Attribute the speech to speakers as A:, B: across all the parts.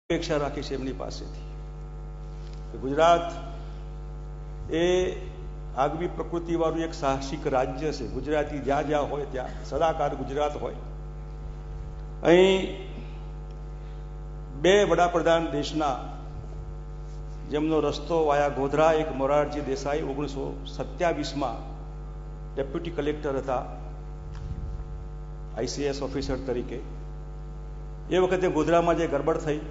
A: અપેક્ષા રાખી છે એમની પાસેથી કે ગુજરાત એ આગવી પ્રકૃતિવાળું એક સાહસિક રાજ્ય છે. ગુજરાતી જ્યાં જ્યાં હોય ત્યાં સદાકાળ ગુજરાત હોય. અહીં બે વડાપ્રધાન દેશના જેમનો રસ્તો વાયા ગોધરા, એક મોરારજી દેસાઈ 1927માં ડેપ્યુટી કલેક્ટર હતા, ICS ઓફિસર તરીકે. એ વખતે ગોધરામાં જે ગરબડ થઈ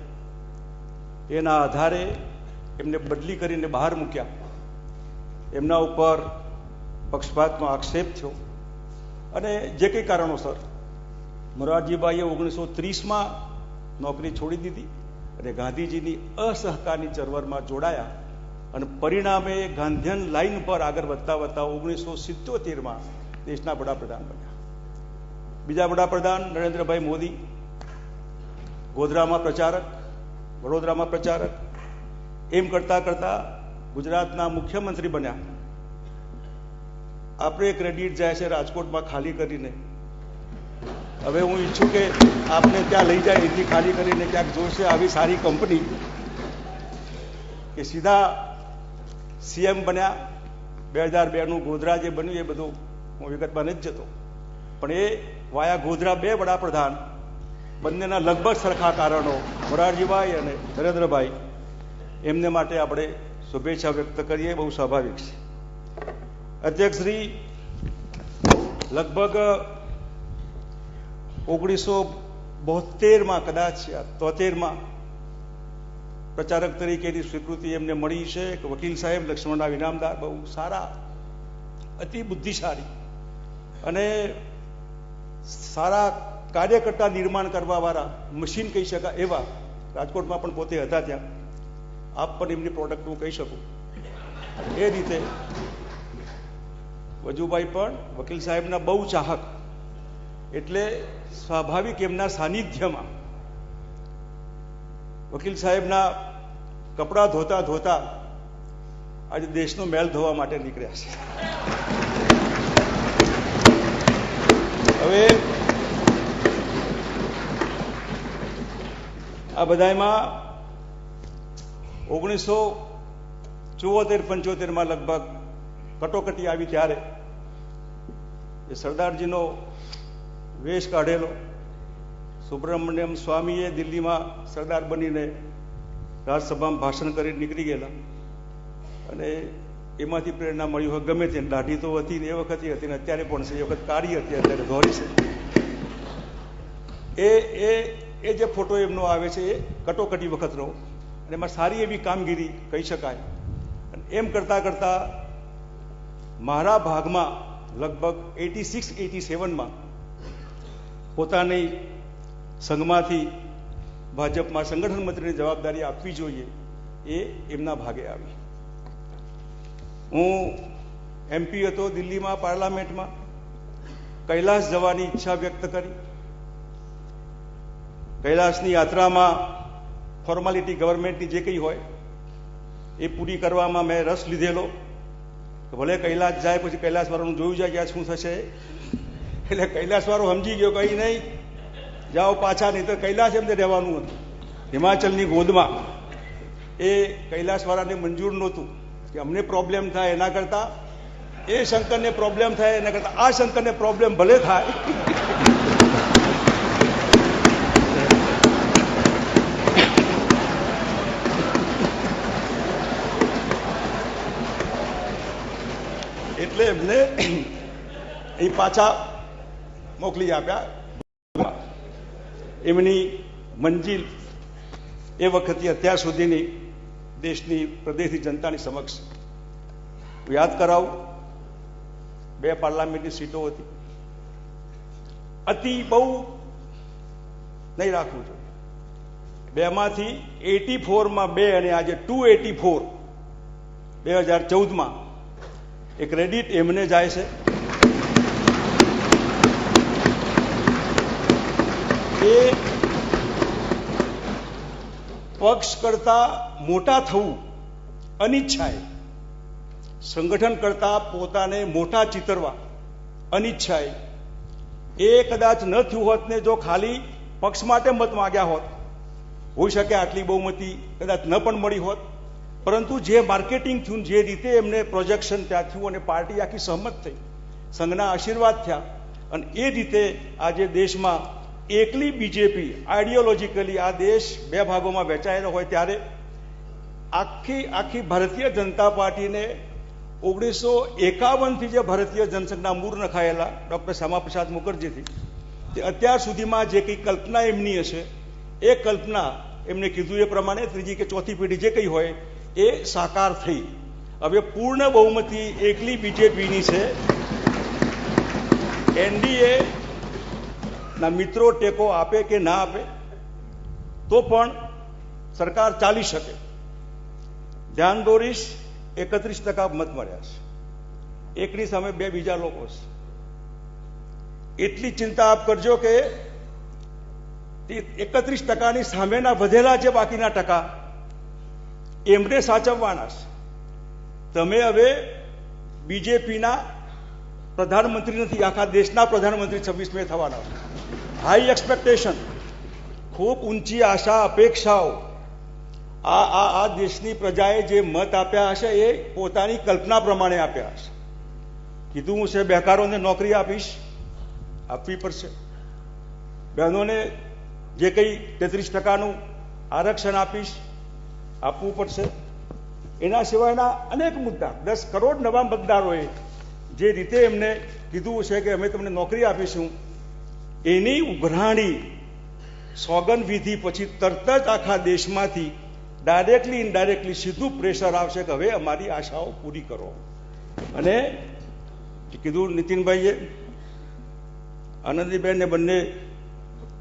A: એના આધારે એમને બદલી કરીને બહાર મૂક્યા. એમના ઉપર પક્ષપાતનો આક્ષેપ થયો અને જે કંઈ કારણોસર મોરારજીભાઈએ 1930માં નોકરી છોડી દીધી અને ગાંધીજીની અસહકારની ચળવળમાં જોડાયા અને પરિણામે ગાંધીયન લાઈન પર આગળ વધતા વધતા 1977માં દેશના વડાપ્રધાન બન્યા. બીજા વડાપ્રધાન નરેન્દ્રભાઈ મોદી ગોધરામાં પ્રચારક, વડોદરામાં પ્રચારક, એમ કરતા કરતા ગુજરાતના મુખ્યમંત્રી બન્યા. આપણે ક્રેડિટ જાય છે રાજકોટમાં ખાલી કરીને. હવે હું ઈચ્છું કે આપને ત્યાં લઈ જાય, એથી ખાલી કરીને ક્યાંક જોશે આવી સારી કંપની કે સીધા CM બન્યા. 2002નું ગોધરા જે બન્યું એ બધું હું વિગતમાં નથી જતો, પણ એ વાયા ગોધરા બે વડાપ્રધાન બંનેના લગભગ સરખા કારણો, મોરારજીભાઈ અને નરેન્દ્રભાઈ, એમને માટે આપણે શુભેચ્છા વ્યક્ત કરીએ, બહુ સ્વાભાવિક છે. અધ્યક્ષશ્રી લગભગ 1972માં કદાચ 73માં પ્રચારક તરીકેની સ્વીકૃતિ એમને મળી છે. વકીલ સાહેબ લક્ષ્મણરાવ ઇનામદાર, બહુ સારા, અતિ બુદ્ધિશાળી અને સારા કાર્યકર્તા નિર્માણ કરવા વાળા, મશીન કહી શકાય એવા. રાજકોટમાં પણ પોતે હતા ત્યાં. આપ પણ એમની પ્રોડક્ટ હું કહી શકું એ રીતે. વજુભાઈ પણ વકીલ સાહેબના બહુ ચાહક, એટલે સ્વાભાવિક એમના સાનિધ્યમાં વકીલ સાહેબના કપડાં ધોતા ધોતા આજે દેશનો મેલ ધોવા માટે નીકળ્યા છે. હવે આ બધામાં 1974-75માં લગભગ કટોકટી આવી ત્યારે એ સરદારજીનો વેશ કાઢેલો સુબ્રમણ્યમ સ્વામીએ દિલ્હીમાં સરદાર બનીને રાજસભામાં ભાષણ કરી નીકળી ગયેલા અને એમાંથી પ્રેરણા મળી હોય. ગમે તે દાઢી તો હતી ને એ વખતે હતી ને અત્યારે પણ છે, એ વખત કાળી હતી, અત્યારે ધોરી છે. એ જે ફોટો એમનો આવે છે એ કટોકટી વખતનો, અને એમાં સારી એવી કામગીરી કહી શકાય. એમ કરતાં કરતાં મારા ભાગમાં લગભગ 86-87માં પોતાની સંઘમાંથી ભાજપમાં સંગઠન મંત્રીની જવાબદારી આપવી જોઈએ, એ એમના ભાગે આવી. હું MP હતો દિલ્હીમાં, પાર્લામેન્ટમાં. કૈલાસ જવાની ઈચ્છા વ્યક્ત કરી. કૈલાસની યાત્રામાં ફોર્માલિટી ગવર્મેન્ટની જે કંઈ હોય એ પૂરી કરવામાં મેં રસ લીધેલો. ભલે કૈલાસ જાય પછી કૈલાસવાળાનું જોયું જાય કે આ શું થશે. એટલે કૈલાસવાળો સમજી ગયો કંઈ નહીં, જાઓ પાછા, નહીં તો કૈલાસ એમને રહેવાનું હતું હિમાચલની ગોદમાં. એ કૈલાસવાળાને મંજૂર નહોતું કે અમને પ્રોબ્લેમ થાય એના કરતાં એ શંકરને પ્રોબ્લેમ થાય એના કરતાં આ શંકરને પ્રોબ્લેમ ભલે થાય. એટલે એમને એ પાછા મોકલી આપ્યા. એમની મંજિલ એ વખતે અત્યાર સુધીની દેશની પ્રદેશની જનતાની સમક્ષ યાદ કરાવું. 2 પાર્લામેન્ટની સીટો હતી. અતિ બહુ નહીં રાખવું જોઈએ. 2માંથી 84માં 2 અને આજે 284 2014માં એ ક્રેડિટ એમને જાય છે. એ પક્ષ કરતા મોટા થવું અનિચ્છાએ, સંગઠન કરતા પોતાને મોટા ચિતરવા અનિચ્છાએ, એ કદાચ ન થયું હોત ને જો ખાલી પક્ષ માટે મત માંગ્યા હોત હોઈ શકે આટલી બહુમતી કદાચ ન પણ મળી હોત, પરંતુ જે માર્કેટિંગ થયું, જે રીતે એમને પ્રોજેક્શન ત્યાં થયું અને પાર્ટી આખી સહમત થઈ, સંઘના આશીર્વાદ થયા અને એ રીતે આજે દેશમાં એકલી બીજેપી આઈડિયોલોજીકલી આ દેશ બે ભાગોમાં વહેંચાયેલો હોય ત્યારે આખી ભારતીય જનતા પાર્ટીને 1951થી જે ભારતીય જનસંઘના મૂળ નખાયેલા ડૉક્ટર શ્યામાપ્રસાદ મુખર્જીથી તે અત્યાર સુધીમાં જે કંઈ કલ્પના એમની હશે એ કલ્પના એમને કીધું એ પ્રમાણે ત્રીજી કે ચોથી પેઢી જે કંઈ હોય એ સાકાર થઈ. હવે પૂર્ણ બહુમતી એકલી બીજેપીની છે. એનડીએ ના મિત્રો ટેકો આપે કે ના આપે તો પણ સરકાર ચાલી શકે. ધ્યાન દોરીશ, 31% મત મળ્યા છે, એકની સામે બે બીજા લોકો છે. એટલી ચિંતા આપ કરજો કે 31%ની સામેના વધેલા જે બાકીના ટકા એમને સાચવવાના છે. તમે હવે બીજેપીના પ્રધાનમંત્રી નથી, આખા દેશના પ્રધાનમંત્રી 26 મે થવાના છે. હાઈ એક્સપેક્ટેશન, ખૂબ ઊંચી આશા અપેક્ષાઓ. આ દેશની પ્રજાએ જે મત આપ્યા હશે એ પોતાની કલ્પના પ્રમાણે આપ્યા હશે. કીધું હું છે બેકારોને નોકરી આપીશ, આપવી પડશે. બહેનોને જે કંઈ 33%નું આરક્ષણ આપીશ, આપવું પડશે. એના સિવાયના અનેક મુદ્દા, 10 કરોડ નવા મતદારોએ જે રીતે એમને કીધું છે કે અમે તમને નોકરી આપીશું, એની ઉઘરાણી સોગંદ વિધિ પછી તરત જ આખા દેશમાંથી ડાયરેક્ટલી ઇનડાયરેક્ટલી સીધું પ્રેશર આવશે કે હવે અમારી આશાઓ પૂરી કરો. અને કીધું નીતિનભાઈએ, આનંદીબેન ને બંને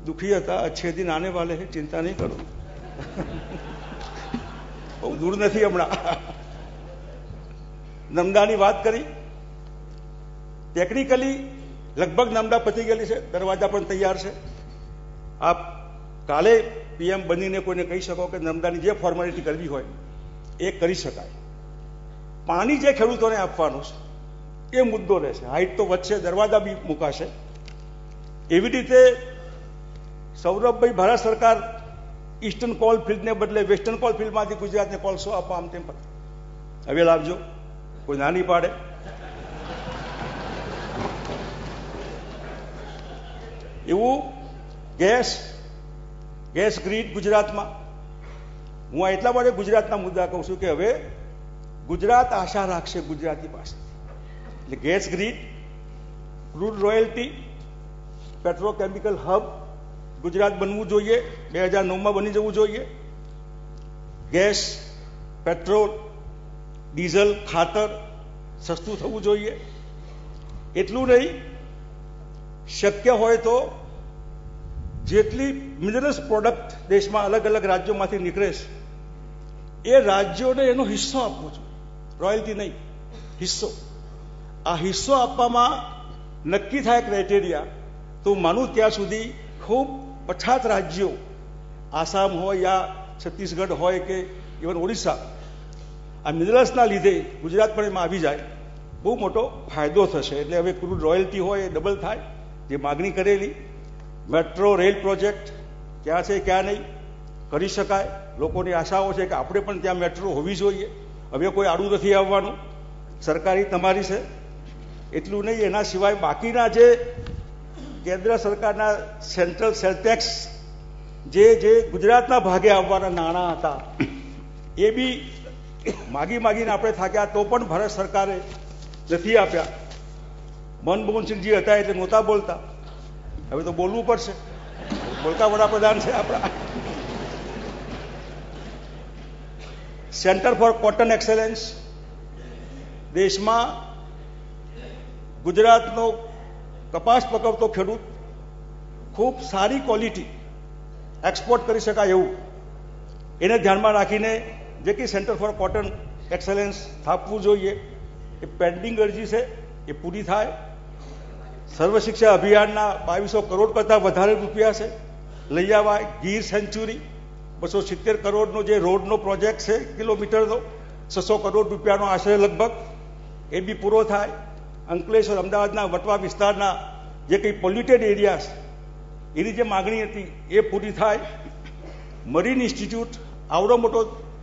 A: દુઃખી હતા. અચ્છે દિન આને વાલે હે, ચિંતા નહીં કરો, બહુ દૂર નથી. હમણાં નર્મદાની વાત કરી, ટેકનિકલી લગભગ નર્મદા પતી ગયેલી છે, દરવાજા પણ તૈયાર છે. આપ કાલે પીએમ બનીને કોઈને કહી શકો કે નર્મદાની જે ફોર્માલિટી કરવી હોય એ કરી શકાય. પાણી જે ખેડૂતોને આપવાનું છે એ મુદ્દો રહેશે. હાઈટ તો વધશે, દરવાજા બી મુકાશે. એવી રીતે સૌરભભાઈ, ભારત સરકાર ઈસ્ટર્ન કોલ ફિલ્ડને બદલે વેસ્ટર્ન કોલ ફિલ્ડમાંથી ગુજરાતને કોલસો આપવા આમ તેમ હવે લાવજો, કોઈ નાની પાડે. એવું ગેસ ગ્રીડ ગુજરાતમાં. હું આ એટલા માટે ગુજરાતના મુદ્દા કહું છું કે હવે ગુજરાત આશા રાખશે ગુજરાતી પાસે. એટલે gas grid, crude royalty, petrochemical hub Gujarat બનવું જોઈએ, 2009માં બની જવું જોઈએ. ગેસ, પેટ્રોલ, ડીઝલ, ખાતર સસ્તું થવું જોઈએ. એટલું નહીં, શક્ય હોય તો જેટલી મિનરલ્સ પ્રોડક્ટ દેશમાં અલગ અલગ રાજ્યોમાંથી નીકળે છે એ રાજ્યોને એનો હિસ્સો આપવો જોઈએ. રોયલ્ટી નહીં, હિસ્સો. આ હિસ્સો આપવામાં નક્કી થાય ક્રાઇટેરિયા તો માનું ત્યાં સુધી ખૂબ પછાત રાજ્યો, આસામ હોય યા છત્તીસગઢ હોય કે ઇવન ઓડિશા, આ મિનરલ્સના લીધે ગુજરાત પણ એમાં આવી જાય, બહુ મોટો ફાયદો થશે. એટલે હવે ક્રૂડ રોયલ્ટી હોય એ ડબલ થાય, જે માગણી કરેલી. મેટ્રો રેલ પ્રોજેક્ટ ક્યાં છે ક્યાં નહીં, કરી શકાય. લોકોની આશાઓ છે કે આપણે પણ ત્યાં મેટ્રો હોવી જોઈએ. હવે કોઈ આડું નથી આવવાનું, સરકારી તમારી છે. એટલું નહીં, એના સિવાય બાકીના જે કેન્દ્ર સરકારના સેન્ટ્રલ સેલટેક્સ જે ગુજરાતના ભાગે આવવાના નાણાં હતા એ બી માગીને આપણે થાક્યા તો પણ ભારત સરકારે નથી આપ્યા. મનમોહનસિંહજી હતા એટલે નહોતા બોલતા, હવે તો બોલવું પડશે, બોલતા વડાપ્રધાન છે આપણા. સેન્ટર ફોર કોટન એક્સેલન્સ, દેશમાં ગુજરાતનો કપાસ પકવતો ખેડૂત ખૂબ સારી ક્વોલિટી એક્સપોર્ટ કરી શકાય એવું, એને ધ્યાનમાં રાખીને જે કંઈ સેન્ટર ફોર કોટન એક્સેલન્સ સ્થાપવું જોઈએ એ પેન્ડિંગ અરજી છે એ પૂરી થાય. સર્વ શિક્ષા અભિયાનના 2200 કરોડ કરતાં વધારે રૂપિયા છે, લઈ આવાય. ગીર સેન્ચુરી 270 કરોડનો જે રોડનો પ્રોજેક્ટ છે કિલોમીટરનો, 600 કરોડ રૂપિયાનો આશરે લગભગ, એ બી પૂરો થાય. અંકલેશ્વર, અમદાવાદના વટવા વિસ્તારના જે કંઈ પોલ્યુટેડ એરિયાસ એની જે માગણી હતી એ પૂરી થાય. મરીન ઇન્સ્ટિટ્યૂટ આવડો મોટો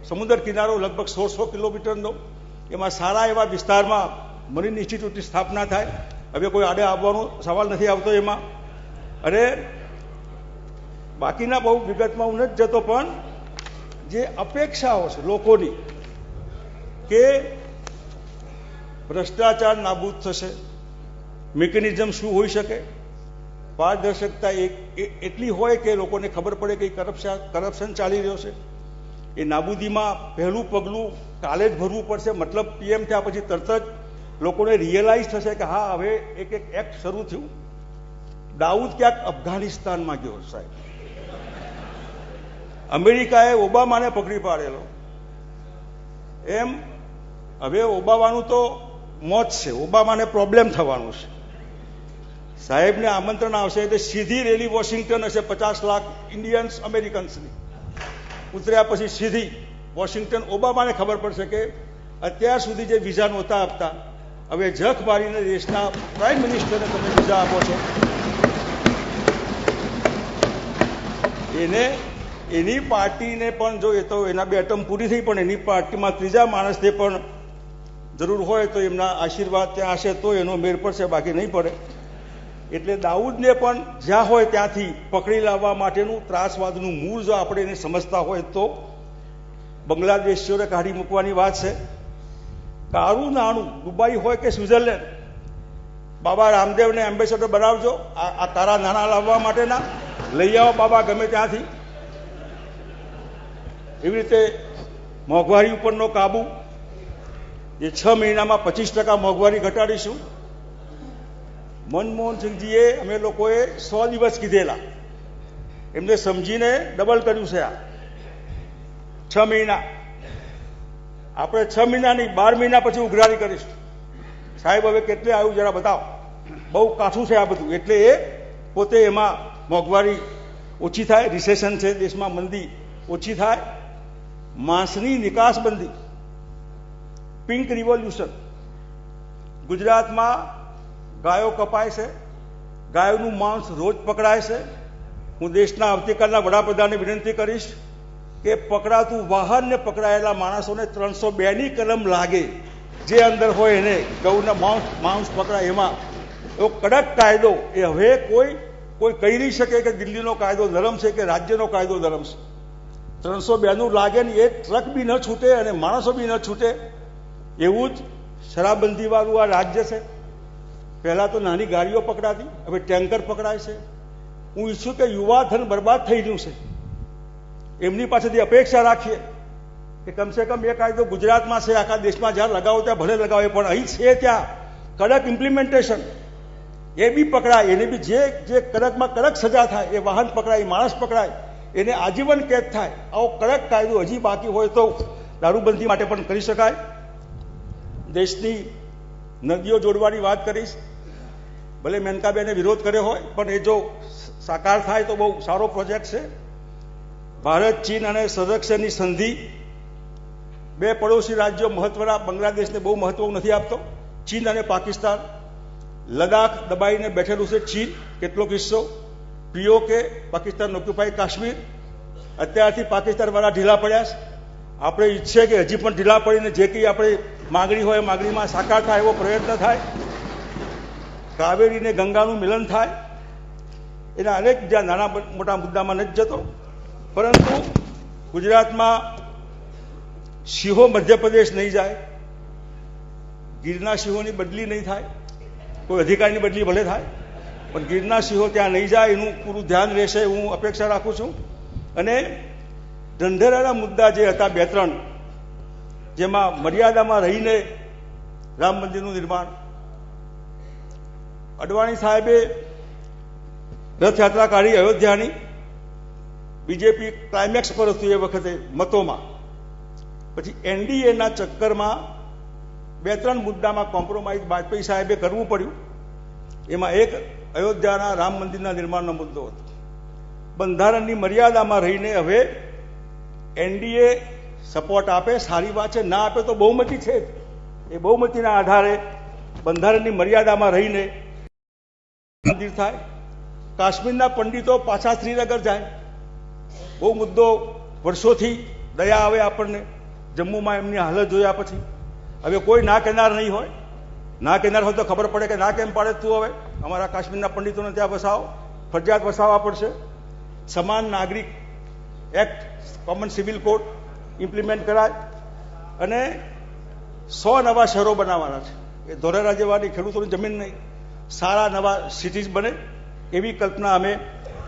A: સમુદ્ર કિનારો લગભગ 1600 કિલોમીટરનો, એમાં સારા એવા વિસ્તારમાં મરીન ઇન્સ્ટિટ્યૂટની સ્થાપના થાય. હવે કોઈ આડે આવવાનો સવાલ નથી આવતો એમાં. અને બાકીના બહુ વિગતમાં હું નથી જતો, પણ જે અપેક્ષાઓ છે લોકોની કે ભ્રષ્ટાચાર નાબૂદ થશે, મિકેનિઝમ શું હોઈ શકે, પારદર્શકતા એટલી હોય કે લોકોને ખબર પડે કે કરપ્શન ચાલી રહ્યો છે, એ નાબૂદીમાં પહેલું પગલું કાલે જ ભરવું પડશે. મતલબ પીએમ થયા પછી તરત જ લોકોને રિયલાઇઝ થશે કે હા હવે એક એક્ટ શરૂ થયું. દાઉદ ક્યાંક અફઘાનિસ્તાનમાં ગયો સાહેબ, અમેરિકાએ ઓબામાને પકડી પાડેલો, એમ હવે ઓબામાનું તો મોત છે, ઓબામાને પ્રોબ્લેમ થવાનું છે. સાહેબને આમંત્રણ આવશે એટલે સીધી રેલી વોશિંગ્ટન હશે, 50 લાખ ઇન્ડિયન્સ અમેરિકન્સની. ઉતર્યા પછી સીધી વોશિંગ્ટન. ઓબામાને ખબર પડશે કે અત્યાર સુધી જે વિઝા નહોતા આપતા, હવે જખ મારીને દેશના પ્રાઇમ મિનિસ્ટરને તમે વિઝા આપો છો. એની પાર્ટીને પણ જો એ તો એના 2 ટર્મ પૂરી થઈ, પણ એની પાર્ટીમાં ત્રીજા માણસને પણ જરૂર હોય તો એમના આશીર્વાદ ત્યાં હશે તો એનો મેળ પડશે, બાકી નહીં પડે. એટલે દાઉદને પણ જ્યાં હોય ત્યાંથી પકડી લાવવા માટેનું ત્રાસવાદનું મૂળ જો આપણે એને સમજતા હોય તો બાંગ્લાદેશીઓને કાઢી મૂકવાની વાત છે. કાળું નાણું દુબઈ હોય કે સ્વિટ્ઝરલેન્ડ, બાબા રામદેવને એમ્બેસેડર બનાવજો આ તારા નાણાં લાવવા માટેના, લઈ આવો બાબા ગમે ત્યાંથી. એવી રીતે મોંઘવારી ઉપરનો કાબુ, એ 6 મહિનામાં 25% મોંઘવારી ઘટાડીશું. મનમોહનસિંહજીએ અમે લોકોએ 100 દિવસ કીધેલા, એમને સમજીને ડબલ કર્યું છે. આ 6 મહિના આપણે 6 મહિના નહીં 12 મહિના પછી ઉઘરાણી કરીશું. સાહેબ હવે કેટલે આવ્યું જરા બતાવો, બહુ કાઠું છે આ બધું. એટલે એ પોતે એમાં મોંઘવારી ઓછી થાય, રિસેશન છે દેશમાં, મંદી ઓછી થાય. માંસની નિકાસ બંધી, પિંક રિવોલ્યુશન. ગુજરાતમાં ગાયો કપાય છે, ગાયોનું માંસ રોજ પકડાય છે. હું દેશના આવતીકાલના વડાપ્રધાનને વિનંતી કરીશ કે પકડાતું વાહનને પકડાયેલા માણસોને 302ની કલમ લાગે, જે અંદર હોય એને ગૌના માંસ પકડાય એમાં. એવો કડક કાયદો એ હવે કોઈ કહી નહીં શકે કે દિલ્હીનો કાયદો નરમ છે કે રાજ્યનો કાયદો નરમ છે. 302નું લાગે ને એ ટ્રક બી ન છૂટે અને માણસો બી ન છૂટે. એવું જ શરાબબંધીવાળું આ રાજ્ય છે. પહેલાં તો નાની ગાડીઓ પકડાતી, હવે ટેન્કર પકડાય છે. હું ઈચ્છું કે યુવા ધન બરબાદ થઈ ગયું છે. એમની પાસેથી અપેક્ષા રાખીએ કે કમસે કમ એ કાયદો ગુજરાતમાં છે, આખા દેશમાં જ્યાં લગાવો ત્યાં ભલે લગાવે, પણ અહીં છે ત્યાં કડક ઇમ્પ્લિમેન્ટેશન એ બી પકડાય. એને બી જે કડકમાં કડક સજા થાય, એ વાહન પકડાય, માણસ પકડાય, એને આજીવન કેદ થાય. આવો કડક કાયદો હજી બાકી હોય તો દારૂબંધી માટે પણ કરી શકાય. દેશની નદીઓ જોડવાની વાત કરીશ. ભલે મેનકાબેને વિરોધ કર્યો હોય, પણ એ જો સાકાર થાય તો બહુ સારો પ્રોજેક્ટ છે. ભારત ચીન અને સંરક્ષણની સંધિ, 2 પડોશી રાજ્યો મહત્વના, બાંગ્લાદેશને બહુ મહત્વ નથી આપતો, ચીન અને પાકિસ્તાન. લદાખ દબાઈને બેઠેલું છે ચીન, કેટલો કિસ્સો. પીઓકે, પાકિસ્તાન ઓક્યુપાઈ કાશ્મીર, અત્યારથી પાકિસ્તાનવાળા ઢીલા પડ્યા છે. આપણે ઈચ્છીએ કે હજી પણ ઢીલા પડીને જે કંઈ આપણે માગણી હોય માગણીમાં સાકાર થાય એવો પ્રયત્ન થાય. કાવેરી ને ગંગાનું મિલન થાય. એના અનેક જ્યાં નાના મોટા મુદ્દામાં નથી જતો, પરંતુ ગુજરાતમાં સિંહો મધ્યપ્રદેશ નહીં જાય, ગીરના સિંહોની બદલી નહીં થાય, કોઈ અધિકારીની બદલી ભલે થાય, પણ ગીરના સિંહો ત્યાં નહીં જાય એનું પૂરું ધ્યાન રહેશે હું અપેક્ષા રાખું છું. અને ઢંઢેરાના મુદ્દા જે હતા 2-3, જેમાં મર્યાદામાં રહીને રામ મંદિરનું નિર્માણ, અડવાણી સાહેબે રથયાત્રા કાઢી અયોધ્યાની, બીજેપી ક્લાઇમેક્સ પર હતું એ વખતે મતોમાં. પછી એનડીએના ચક્કરમાં 2-3 મુદ્દામાં કોમ્પ્રોમાઇઝ વાજપેયી સાહેબે કરવું પડ્યું. એમાં એક અયોધ્યાના રામ મંદિરના નિર્માણનો મુદ્દો હતો. બંધારણની મર્યાદામાં રહીને હવે એનડીએ સપોર્ટ આપે, સારી વાત છે, ના આપે તો બહુમતી છે જ. એ બહુમતીના આધારે બંધારણની મર્યાદામાં રહીને મંદિર થાય. કાશ્મીરના પંડિતો પાછા શ્રીનગર જાય. બહુ મુદ્દો વર્ષોથી દયા આવે આપણને જમ્મુમાં એમની હાલત જોયા પછી. હવે કોઈ ના કહેનાર નહીં હોય, ના કહેનાર હોય તો ખબર પડે કે ના કેમ પાડે તું. હવે અમારા કાશ્મીરના પંડિતોને ત્યાં વસાવો, ફરજિયાત વસાવવા પડશે. સમાન નાગરિક act, common civil code implement કરાય અને 100 નવા શહેરો બનાવવાના છે. એ ધોલેરા જેવાની ખેડૂતોની જમીન નહીં, સારા નવા સિટીઝ બને એવી કલ્પના અમે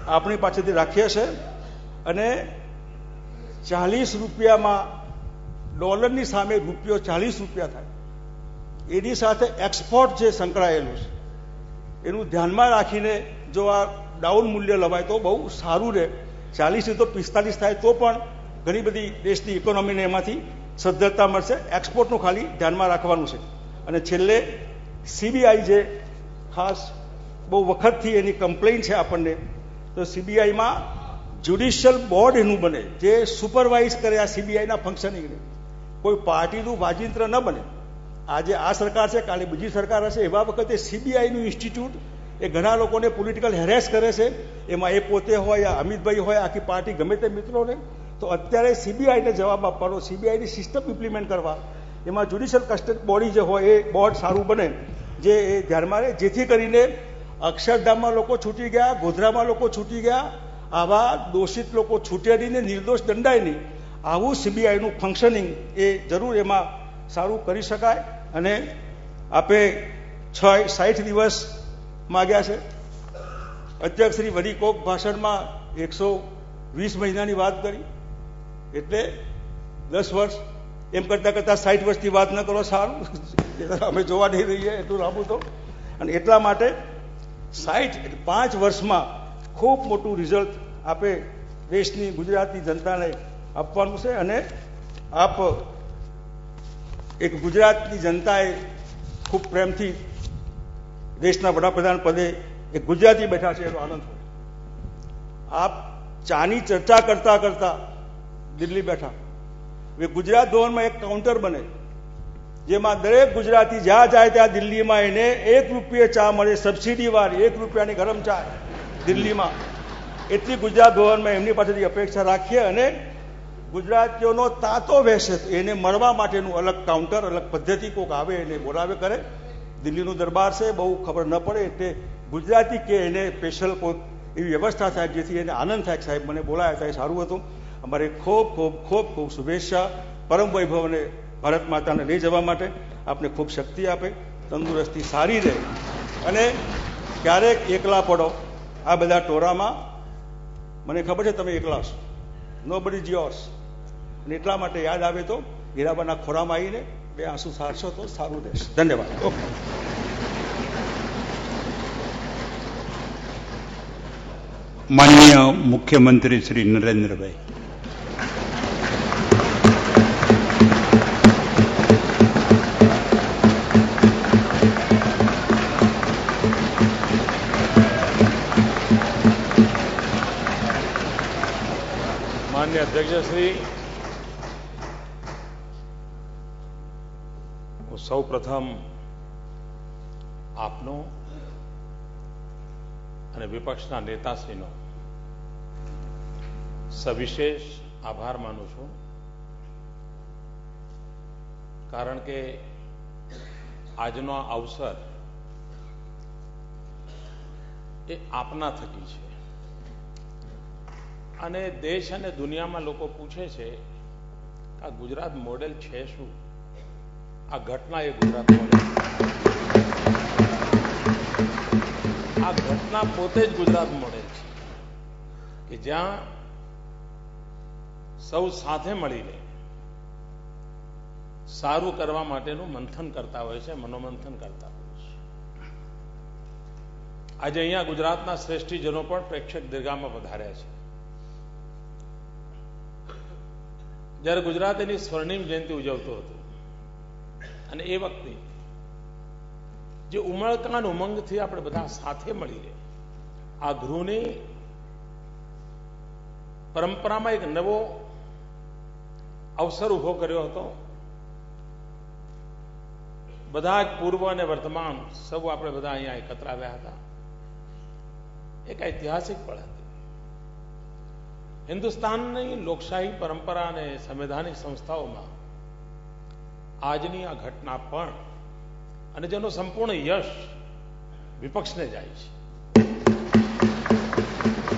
A: આપણી પાસેથી રાખીએ છીએ. અને 40 રૂપિયામાં ડોલરની સામે રૂપિયો 40 રૂપિયા થાય, એની સાથે એક્સપોર્ટ જે સંકળાયેલું છે એનું ધ્યાનમાં રાખીને જો આ ડાઉન મૂલ્ય લવાય તો બહુ સારું રહે. 40 તો 45 થાય તો પણ ઘણી બધી દેશની ઇકોનોમીને એમાંથી સદ્ધરતા મળશે. એક્સપોર્ટનું ખાલી ધ્યાનમાં રાખવાનું છે. અને છેલ્લે સીબીઆઈ જે ખાસ બહુ વખતથી એની કમ્પ્લેઇન્ટ છે આપણને, તો સીબીઆઈમાં જ્યુડિશિયલ બોર્ડ એનું બને જે સુપરવાઇઝ કરે આ સીબીઆઈના ફંક્શનિંગને. કોઈ પાર્ટીનું વાજિંત્ર ન બને. આજે આ સરકાર છે, કાલે બીજી સરકાર હશે, એવા વખતે સીબીઆઈનું ઇન્સ્ટિટ્યૂટ એ ઘણા લોકોને પોલિટિકલ હેરેસ કરે છે. એમાં એ પોતે હોય, યા અમિતભાઈ હોય, આખી પાર્ટી ગમે તે મિત્રોને. તો અત્યારે સીબીઆઈને જવાબ આપવાનો, સીબીઆઈની સિસ્ટમ ઇમ્પ્લિમેન્ટ કરવા, એમાં જ્યુડિશિયલ કસ્ટડી બોડી જે હોય એ બોર્ડ સારું બને, જે એ ધ્યાનમાં રહે, જેથી કરીને અક્ષરધામમાં લોકો છૂટી ગયા, ગોધરામાં લોકો છૂટી ગયા, આવા દોષિત લોકો છૂટે નહીં ને નિર્દોષ દંડાય નહીં. આવું સીબીઆઈનું ફંક્શનિંગ એ જરૂર એમાં સારું કરી શકાય. અને આપે 60 દિવસ માગ્યા છે. અધ્યક્ષ શ્રી વડીકોક ભાષણમાં 120 મહિનાની વાત કરી, એટલે 10 વર્ષ એમ કરતાં 60 વર્ષથી વાત ન કરો સારું. અમે જોવા નહીં રહીએ એટલું લાંબુ તો. અને એટલા માટે 5 વર્ષમાં ખૂબ મોટું રિઝલ્ટ આપે દેશની ગુજરાતની જનતાને આપવાનું છે. અને આપ એક ગુજરાતની જનતાએ ખૂબ પ્રેમથી દેશના વડાપ્રધાન પદે એક ગુજરાતી બેઠા છે એનો આનંદ હોય. આપ ચાની ચર્ચા કરતા કરતા દિલ્હી બેઠા. હવે ગુજરાત ભવનમાં એક કાઉન્ટર બને જેમાં દરેક ગુજરાતી જ્યાં જાય ત્યાં દિલ્હીમાં એને 1 રૂપિયે ચા મળે, સબસિડી વાળી 1 રૂપિયાની ગરમ ચા દિલ્હીમાં. એટલી ગુજરાત ભવનમાં એમની પાસેથી અપેક્ષા રાખીએ. અને ગુજરાતીઓનો તાતો વહેશે એને મળવા માટેનું અલગ કાઉન્ટર, અલગ પદ્ધતિ કોઈક આવે એને બોલાવે કરે. દિલ્હીનું દરબાર છે, બહુ ખબર ન પડે, એટલે ગુજરાતી કે એને સ્પેશિયલ કોઈક એવી વ્યવસ્થા થાય જેથી એને આનંદ થાય. સાહેબ મને બોલાયા હતા, એ સારું હતું. અમારે ખૂબ ખૂબ ખૂબ ખૂબ શુભેચ્છા. પરમ વૈભવને ભારત માતાને લઈ જવા માટે આપને ખૂબ શક્તિ આપે, તંદુરસ્તી સારી રહે. અને ક્યારેક એકલા પડો આ બધા ટોળામાં. મને ખબર છે તમે એકલા છો, નોબડી ઇઝ યોર્સ. અને એટલા માટે યાદ આવે તો હીરાબાના ખોરામાં આવીને 2 આંસુ સારશો તો સારું રહેશે. ધન્યવાદ. ઓકે.
B: માનનીય મુખ્યમંત્રી શ્રી નરેન્દ્રભાઈ.
C: માનનીય અધ્યક્ષશ્રી, હું સૌ પ્રથમ આપનો અને વિપક્ષના નેતાશ્રીનો સવિશેષ આભાર માનું છું. કારણ કે આજનો આ અવસર એ આપના થકી છે. અને દેશ અને દુનિયામાં લોકો પૂછે છે કે આ ગુજરાત મોડેલ છે શું? આ ઘટના એ ગુજરાત મોડેલ. આ ઘટના પોતે જ ગુજરાત મોડેલ છે કે જ્યાં સૌ સાથે મળીને સારું કરવા માટેનું મંથન કરતા હોય છે, મનોમંથન કરતા હોય છે. આજે અહીંયા ગુજરાતના શ્રેષ્ઠીજનો પણ પ્રેક્ષક દીર્ઘામાં વધાર્યા છે. જ્યારે ગુજરાત એની સ્વર્ણિમ જયંતિ ઉજવતું હતું અને એ વખતે જે ઉમળકાન ઉમંગથી આપણે બધા સાથે મળીને આ ગૃહની પરંપરામાં એક નવો અવસર ઉભો કર્યો હતો. બધા જ પૂર્વ અને વર્તમાન સૌ આપણે બધા અહીંયા એકત્ર આવ્યા હતા. એક ઐતિહાસિક પળ હતી. હિન્દુસ્તાનની લોકશાહી પરંપરા અને સંવૈધાનિક સંસ્થાઓમાં આજની આ ઘટના પણ, અને જેનો સંપૂર્ણ યશ વિપક્ષને જાય છે.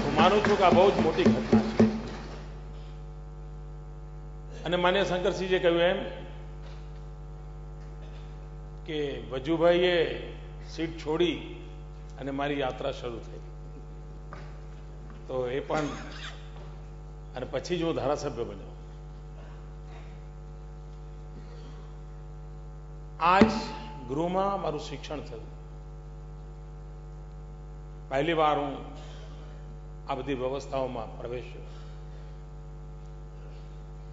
C: હું માનું છું કે આ બહુ જ મોટી ઘટના છે. અને માન્ય શંકરસિંહજીએ કહ્યું એમ કે વજુભાઈએ સીટ છોડી અને મારી યાત્રા શરૂ થઈ, તો એ પણ, અને પછી જ હું ધારાસભ્ય બન્યો. આજ ગૃહમાં મારું શિક્ષણ થયું. પહેલી વાર હું આ બધી વ્યવસ્થાઓમાં પ્રવેશ્યો.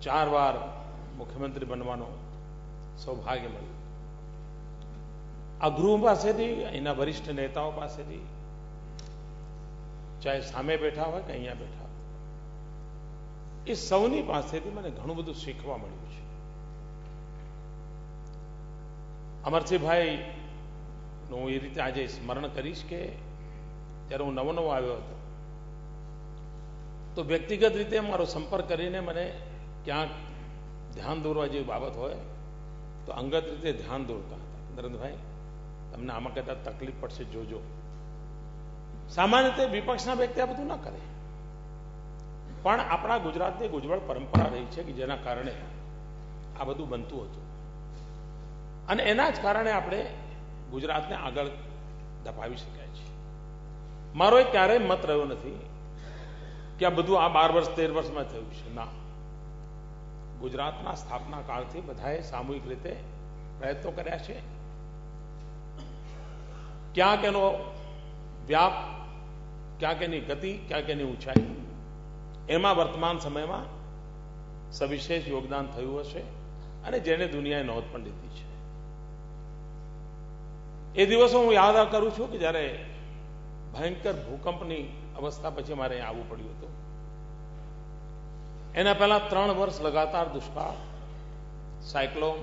C: 4 વાર મુખ્યમંત્રી બનવાનો સૌભાગ્ય મળ્યું. આ ગૃહ પાસેથી, અહીંના વરિષ્ઠ નેતાઓ પાસેથી, ચાહે સામે બેઠા હોય કે અહીંયા બેઠા હોય, એ સૌની પાસેથી મને ઘણું બધું શીખવા મળ્યું છે. અમરસિંહભાઈનું હું એ રીતે આજે સ્મરણ કરીશ કે જ્યારે હું નવો આવ્યો હતો તો વ્યક્તિગત રીતે મારો સંપર્ક કરીને મને ક્યાંક ધ્યાન દોરવા જેવી બાબત હોય તો અંગત રીતે ધ્યાન દોરતા હતા. નરેન્દ્રભાઈ, તમને આમાં કદાચ તકલીફ પડશે, જોજો. સામાન્ય રીતે વિપક્ષના વ્યક્તિ આ બધું ના કરે, પણ આપણા ગુજરાતની એક ઉજ્જવળ પરંપરા રહી છે કે જેના કારણે આ બધું બનતું હતું, અને એના જ કારણે આપણે ગુજરાતને આગળ ધપાવી શક્યા છીએ. મારો એક ક્યારેય મત રહ્યો નથી કે આ બધું આ 12 વર્ષ 13 વર્ષમાં થયું છે. ના, ગુજરાતના સ્થાપના કાળથી બધાએ સામૂહિક રીતે પ્રયત્નો કર્યા છે. ક્યાંક એનો વ્યાપ, ક્યાંક એની ગતિ, ક્યાંક એની ઊંચાઈ, એમાં વર્તમાન સમયમાં સવિશેષ યોગદાન થયું હશે, અને જેને દુનિયાએ નોંધ પણ લીધી છે. એ દિવસો હું યાદ કરું છું કે જ્યારે ભયંકર ભૂકંપની અવસ્થા પછી મારે અહીં આવવું પડ્યું હતું. એના પહેલા 3 વર્ષ લગાતાર દુષ્કાળ, સાયક્લોન,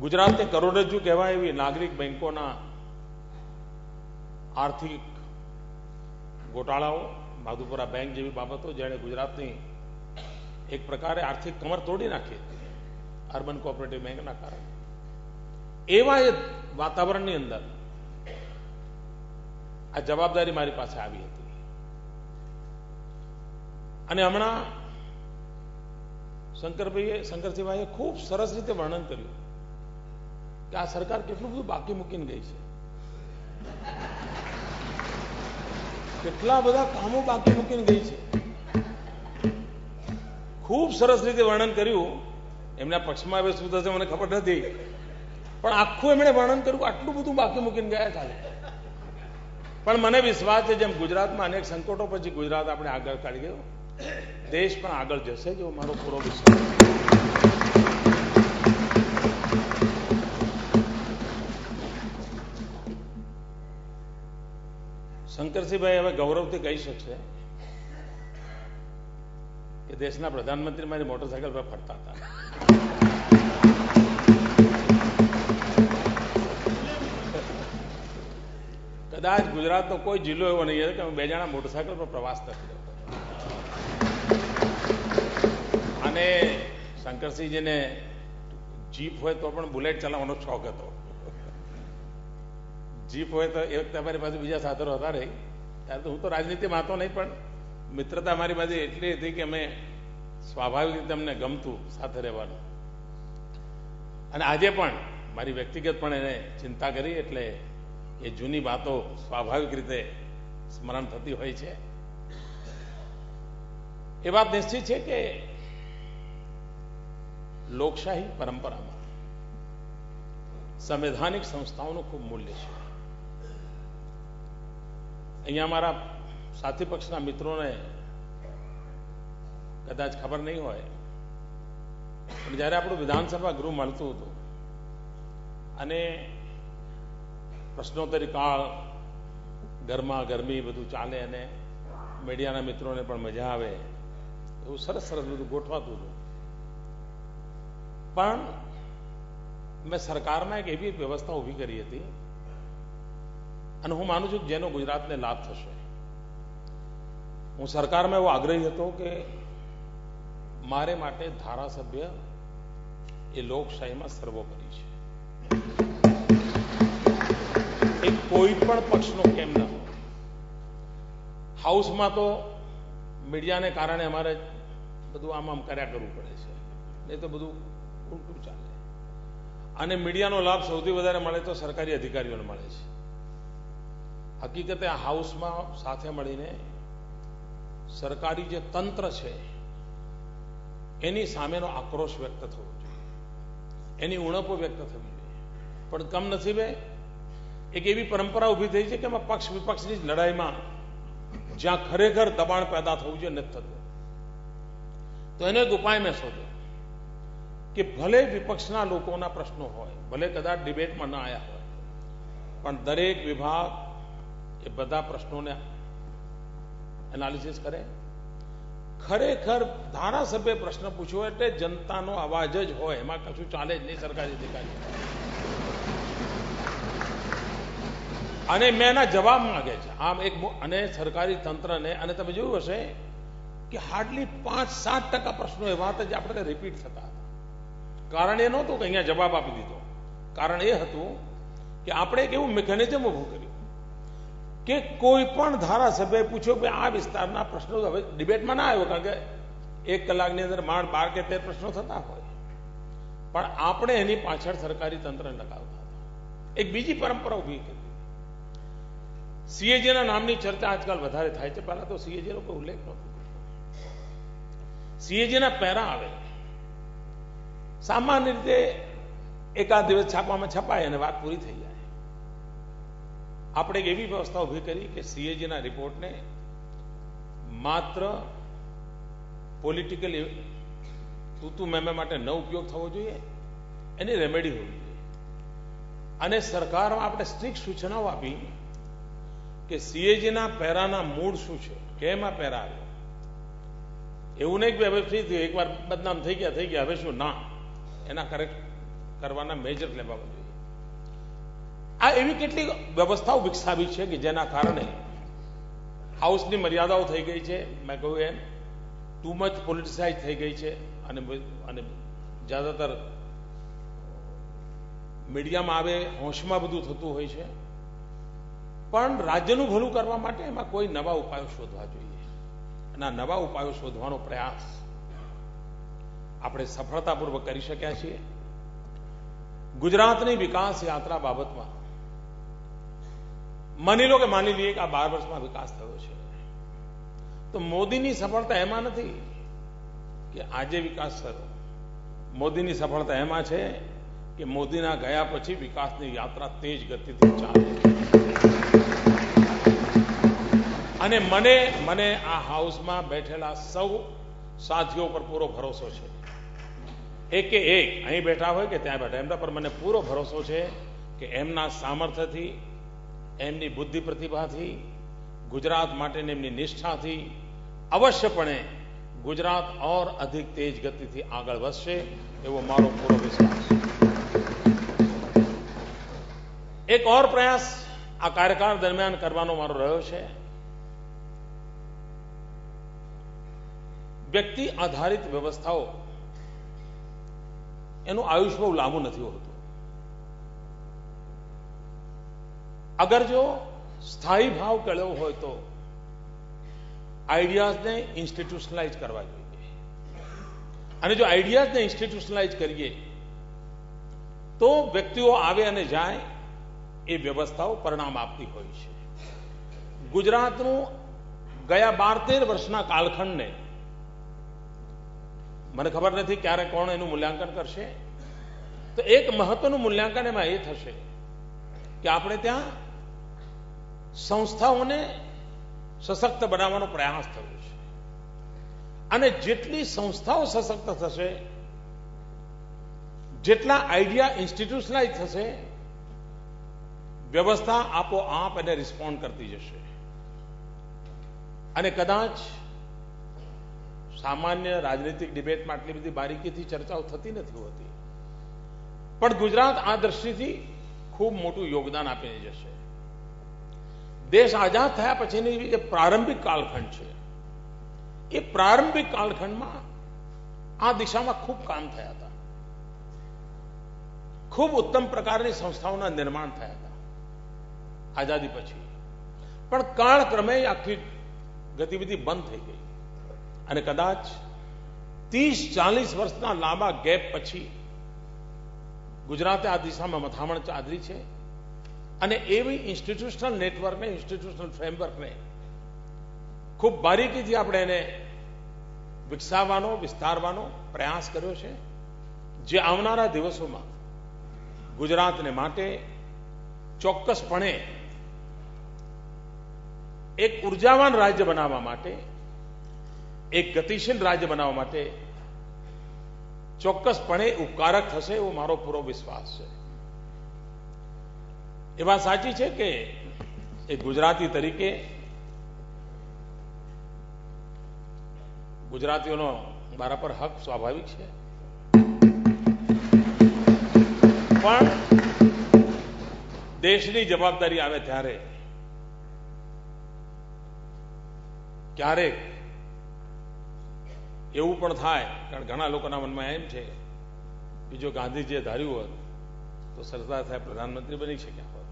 C: ગુજરાતને કરોડરજ્જુ કહેવાય એવી નાગરિક બેંકોના આર્થિક ગોટાળાઓ, માધુપુરા બેંક જેવી બાબતો જેણે ગુજરાતની એક પ્રકારે આર્થિક કમર તોડી નાખી હતી, અર્બન કોઓપરેટિવ બેંકના કારણે. એવા એ વાતાવરણની અંદર આ જવાબદારી મારી પાસે આવી હતી. અને હમણાં શંકરસિંહભાઈએ ખૂબ સરસ રીતે વર્ણન કર્યું કે આ સરકાર કેટલું બધું બાકી મૂકીને ગઈ છે, કેટલા બધા કામો બાકી મૂકીને ગઈ છે. ખૂબ સરસ રીતે વર્ણન કર્યું. એમના પક્ષમાં હવે શું થશે મને ખબર નથી, પણ આખું એમણે વર્ણન કર્યું આટલું બધું બાકી મૂકીને ગયા ચાલે. પણ મને વિશ્વાસ છે જેમ ગુજરાતમાં અનેક સંકટો પછી ગુજરાત આપણે આગળ કાઢી ગયો, દેશ પણ આગળ જશે, જેવો મારો પૂરો વિશ્વાસ. શંકરસિંહભાઈ હવે ગૌરવથી કહી શકશે કે દેશના પ્રધાનમંત્રી મારી મોટરસાયકલ પર ફરતા હતા. કદાચ ગુજરાતનો કોઈ જિલ્લો એવો નહીં કે હું 2 જણા મોટરસાયકલ પર પ્રવાસ નથી કર્યો. અને શંકરસિંહજીને જીપ હોય તો પણ બુલેટ ચલાવવાનો શોખ હતો. જીપ હોય તો એ વખતે અમારી પાસે બીજા સાધનો હતા નહીં, ત્યારે તો હું તો રાજનીતિમાં હતો નહીં, પણ મિત્રતા મારી પાસે એટલી હતી કે અમે સ્વાભાવિક રીતે અમને ગમતું સાથે રહેવાનું. અને આજે પણ મારી વ્યક્તિગત પણ એને ચિંતા કરી એટલે એ જૂની વાતો સ્વાભાવિક રીતે સ્મરણ થતી હોય છે. એ વાત નિશ્ચિત છે કે લોકશાહી પરંપરામાં સંવૈધાનિક સંસ્થાઓનું ખૂબ મૂલ્ય છે. અહીંયા મારા સાથી પક્ષના મિત્રોને કદાચ ખબર નહીં હોય, પણ જ્યારે આપણું વિધાનસભા ગૃહ મળતું હતું અને પ્રશ્નોત્તરી કાળ, ગરમા ગરમી બધું ચાલે અને મીડિયાના મિત્રોને પણ મજા આવે એવું સરસ સરસ બધું ગોઠવાતું હતું. પણ મેં સરકારમાં એક એવી વ્યવસ્થા ઊભી કરી હતી અને હું માનું છું કે જેનો ગુજરાતને લાભ થશે. હું સરકારમાં એવો આગ્રહી હતો કે મારે માટે ધારાસભ્ય એ લોકશાહીમાં સર્વોપરી છે. એ કોઈ પણ પક્ષનો કેમ ન હોય. હાઉસમાં તો મીડિયાને કારણે અમારે બધું આમ કર્યા કરવું પડે છે, નહીં તો બધું ઉલટું ચાલે. અને મીડિયાનો લાભ સૌથી વધારે મળે તો સરકારી અધિકારીઓને મળે છે. હકીકતે આ હાઉસમાં સાથે મળીને સરકારી જે તંત્ર છે એની સામેનો આક્રોશ વ્યક્ત થવો જોઈએ, એની ઉણપો વ્યક્ત થવી જોઈએ. પણ કમનસીબે એક એવી પરંપરા ઊભી થઈ છે કે એમાં પક્ષ વિપક્ષની જ લડાઈમાં જ્યાં ખરેખર દબાણ પેદા થવું જોઈએ નથી થતું. તો એનો એક ઉપાય મેં શોધ્યો કે ભલે વિપક્ષના લોકોના પ્રશ્નો હોય, ભલે કદાચ ડિબેટમાં ન આવ્યા હોય, પણ દરેક વિભાગ એ બધા પ્રશ્નોને એનાલિસિસ કરે. ખરેખર ધારાસભ્ય પ્રશ્ન પૂછ્યો એટલે જનતાનો અવાજ જ હોય, એમાં કશું ચાલે જ નહીં સરકારી અધિકારી. અને મેં એના જવાબ માંગે છે આમ એક. અને સરકારી તંત્રને, અને તમે જોયું હશે કે હાર્ડલી 5-7% પ્રશ્નો એવા હતા જે આપણે રિપીટ થતા હતા. કારણ એ નહોતું કે અહીંયા જવાબ આપી દીધો. કારણ એ હતું કે આપણે એક એવું મિકેનિઝમ ઊભું કર્યું કે કોઈ પણ ધારાસભ્યએ પૂછ્યો કે આ વિસ્તારના પ્રશ્નો હવે ડિબેટમાં ના આવ્યો, કારણ કે 1 કલાકની અંદર માંડ 12 કે 13 પ્રશ્નો થતા હોય, પણ આપણે એની પાછળ સરકારી તંત્રને લગાવતા હતા. એક બીજી પરંપરા ઊભી કરી. સીએજીના નામની ચર્ચા આજકાલ વધારે થાય છે. પહેલા તો સીએજીનો કોઈ ઉલ્લેખ નહોતો. સીએજીના પેરા આવે, સામાન્ય રીતે એકાદ દિવસ છાપવામાં છપાય અને વાત પૂરી થઈ જાય. આપણે એક એવી વ્યવસ્થા ઊભી કરી કે સીએજીના રિપોર્ટને માત્ર પોલિટિકલ તું મેમે માટે ન ઉપયોગ થવો જોઈએ, એની રેમેડી હોવી જોઈએ. અને સરકારમાં આપણે સ્ટ્રિક્ટ સૂચનાઓ આપી કે સીએજીના પેરાના મૂળ શું છે, કેમ આ પેરા આવ્યો. એવું નહીં કે હવે ફ્રી થયું, એકવાર બદનામ થઈ ગયા હવે શું, ના, એના કરેક્ટ કરવાના મેજર લેવા જોઈએ. આ એવી કેટલીક વ્યવસ્થાઓ વિકસાવી છે કે જેના કારણે હાઉસની મર્યાદાઓ થઈ ગઈ છે. મેં કહ્યું એમ ટુ મચ પોલિટિસાઇઝ થઈ ગઈ છે અને જ્યાદાતર મીડિયામાં આવે, હોશમાં બધું થતું હોય છે. પણ રાજ્યનું ભલું કરવા માટે એમાં કોઈ નવા ઉપાયો શોધવા જોઈએ. અને આ નવા ઉપાયો શોધવાનો પ્રયાસ આપણે સફળતાપૂર્વક કરી શક્યા છીએ. ગુજરાતની વિકાસ યાત્રા બાબતમાં માની લઈએ કે આ 12 વર્ષમાં વિકાસ થયો છે, તો મોદીની સફળતા એમાં નથી કે આજે વિકાસ થયો. મોદીની સફળતા એમાં છે કે મોદીના ગયા પછી વિકાસની યાત્રા તેજ ગતિથી ચાલે. અને મને આ હાઉસમાં બેઠેલા સૌ સાથીઓ પર પૂરો ભરોસો છે. એક અહીં બેઠા હોય કે ત્યાં બેઠા, એમના પર મને પૂરો ભરોસો છે કે એમના સામર્થ્યથી, એમની બુદ્ધિ પ્રતિભાથી, ગુજરાત માટેની એમની નિષ્ઠાથી અવશ્યપણે ગુજરાત और अधिक तेज ગતિથી આગળ વધશે એવો મારો પૂરો વિશ્વાસ છે. એક और પ્રયાસ આ કાર્યકાળ દરમિયાન કરવાનો મારો રહ્યો છે. વ્યક્તિ આધારિત વ્યવસ્થાઓ એનું આયુષ્ય બહુ લાંબુ નથી હોતું. અગર જો સ્થાયી ભાવ કેળવવો હોય તો આઈડિયાઝને ઇન્સ્ટિટ્યુશનલાઇઝ કરવા જોઈએ. અને જો આઈડિયાઝને ઇન્સ્ટિટ્યુશનલાઇઝ કરીએ તો વ્યક્તિઓ આવે અને જાય એ વ્યવસ્થાઓ પરિણામ આપતી હોય છે. ગુજરાતનું ગયા 12-13 વર્ષના કાલખંડને મને ખબર નથી ક્યારે કોણ એનું મૂલ્યાંકન કરશે, તો એક મહત્વનું મૂલ્યાંકન એમાં એ થશે કે આપણે ત્યાં સંસ્થાઓને સશક્ત બનાવવાનો પ્રયાસ થયો છે. અને જેટલી સંસ્થાઓ સશક્ત થશે, જેટલા આઈડિયા ઇન્સ્ટિટ્યુશનલાઇઝ થશે, વ્યવસ્થા આપોઆપ એને રિસ્પોન્ડ કરતી જશે. અને કદાચ સામાન્ય રાજનીતિક ડિબેટમાં આટલી બધી બારીકીથી ચર્ચાઓ થતી નથી હોતી, પણ ગુજરાત આ દ્રષ્ટિથી ખૂબ મોટું યોગદાન આપીને જશે. દેશ આઝાદ થયા પછીની જે પ્રારંભિક કાલખંડ છે એ પ્રારંભિક કાળખંડમાં આ દિશામાં ખૂબ કામ થયા હતા. ખૂબ ઉત્તમ પ્રકારની સંસ્થાઓના નિર્માણ થયા હતા આઝાદી પછી. પણ કાળક્રમે આખી ગતિવિધિ બંધ થઈ ગઈ અને કદાચ 30-40 વર્ષના લાંબા ગેપ પછી ગુજરાતે આ દિશામાં મથામણ ચાદરી છે અને એવી ઇન્સ્ટિટ્યુશનલ નેટવર્કને, ઇન્સ્ટિટ્યુશનલ ફ્રેમવર્કને ખૂબ બારીકીથી આપણે એને વિકસાવવાનો, વિસ્તારવાનો પ્રયાસ કર્યો છે, જે આવનારા દિવસોમાં ગુજરાતને માટે ચોક્કસપણે એક ઉર્જાવાન રાજ્ય બનાવવા માટે, એક ગતિશીલ રાજ્ય બનાવવા માટે ચોક્કસપણે ઉપકારક થશે એવો મારો પૂરો વિશ્વાસ છે. એ વાત સાચી છે કે એક ગુજરાતી તરીકે ગુજરાતીઓનો મારા પર હક સ્વાભાવિક છે, પણ દેશની જવાબદારી આવે ત્યારે ક્યારેક એવું પણ થાય, કારણ ઘણા લોકોના મનમાં એમ છે કે જો ગાંધીજીએ ધાર્યું હોત તો સરદાર સાહેબ પ્રધાનમંત્રી બની શક્યા હોત.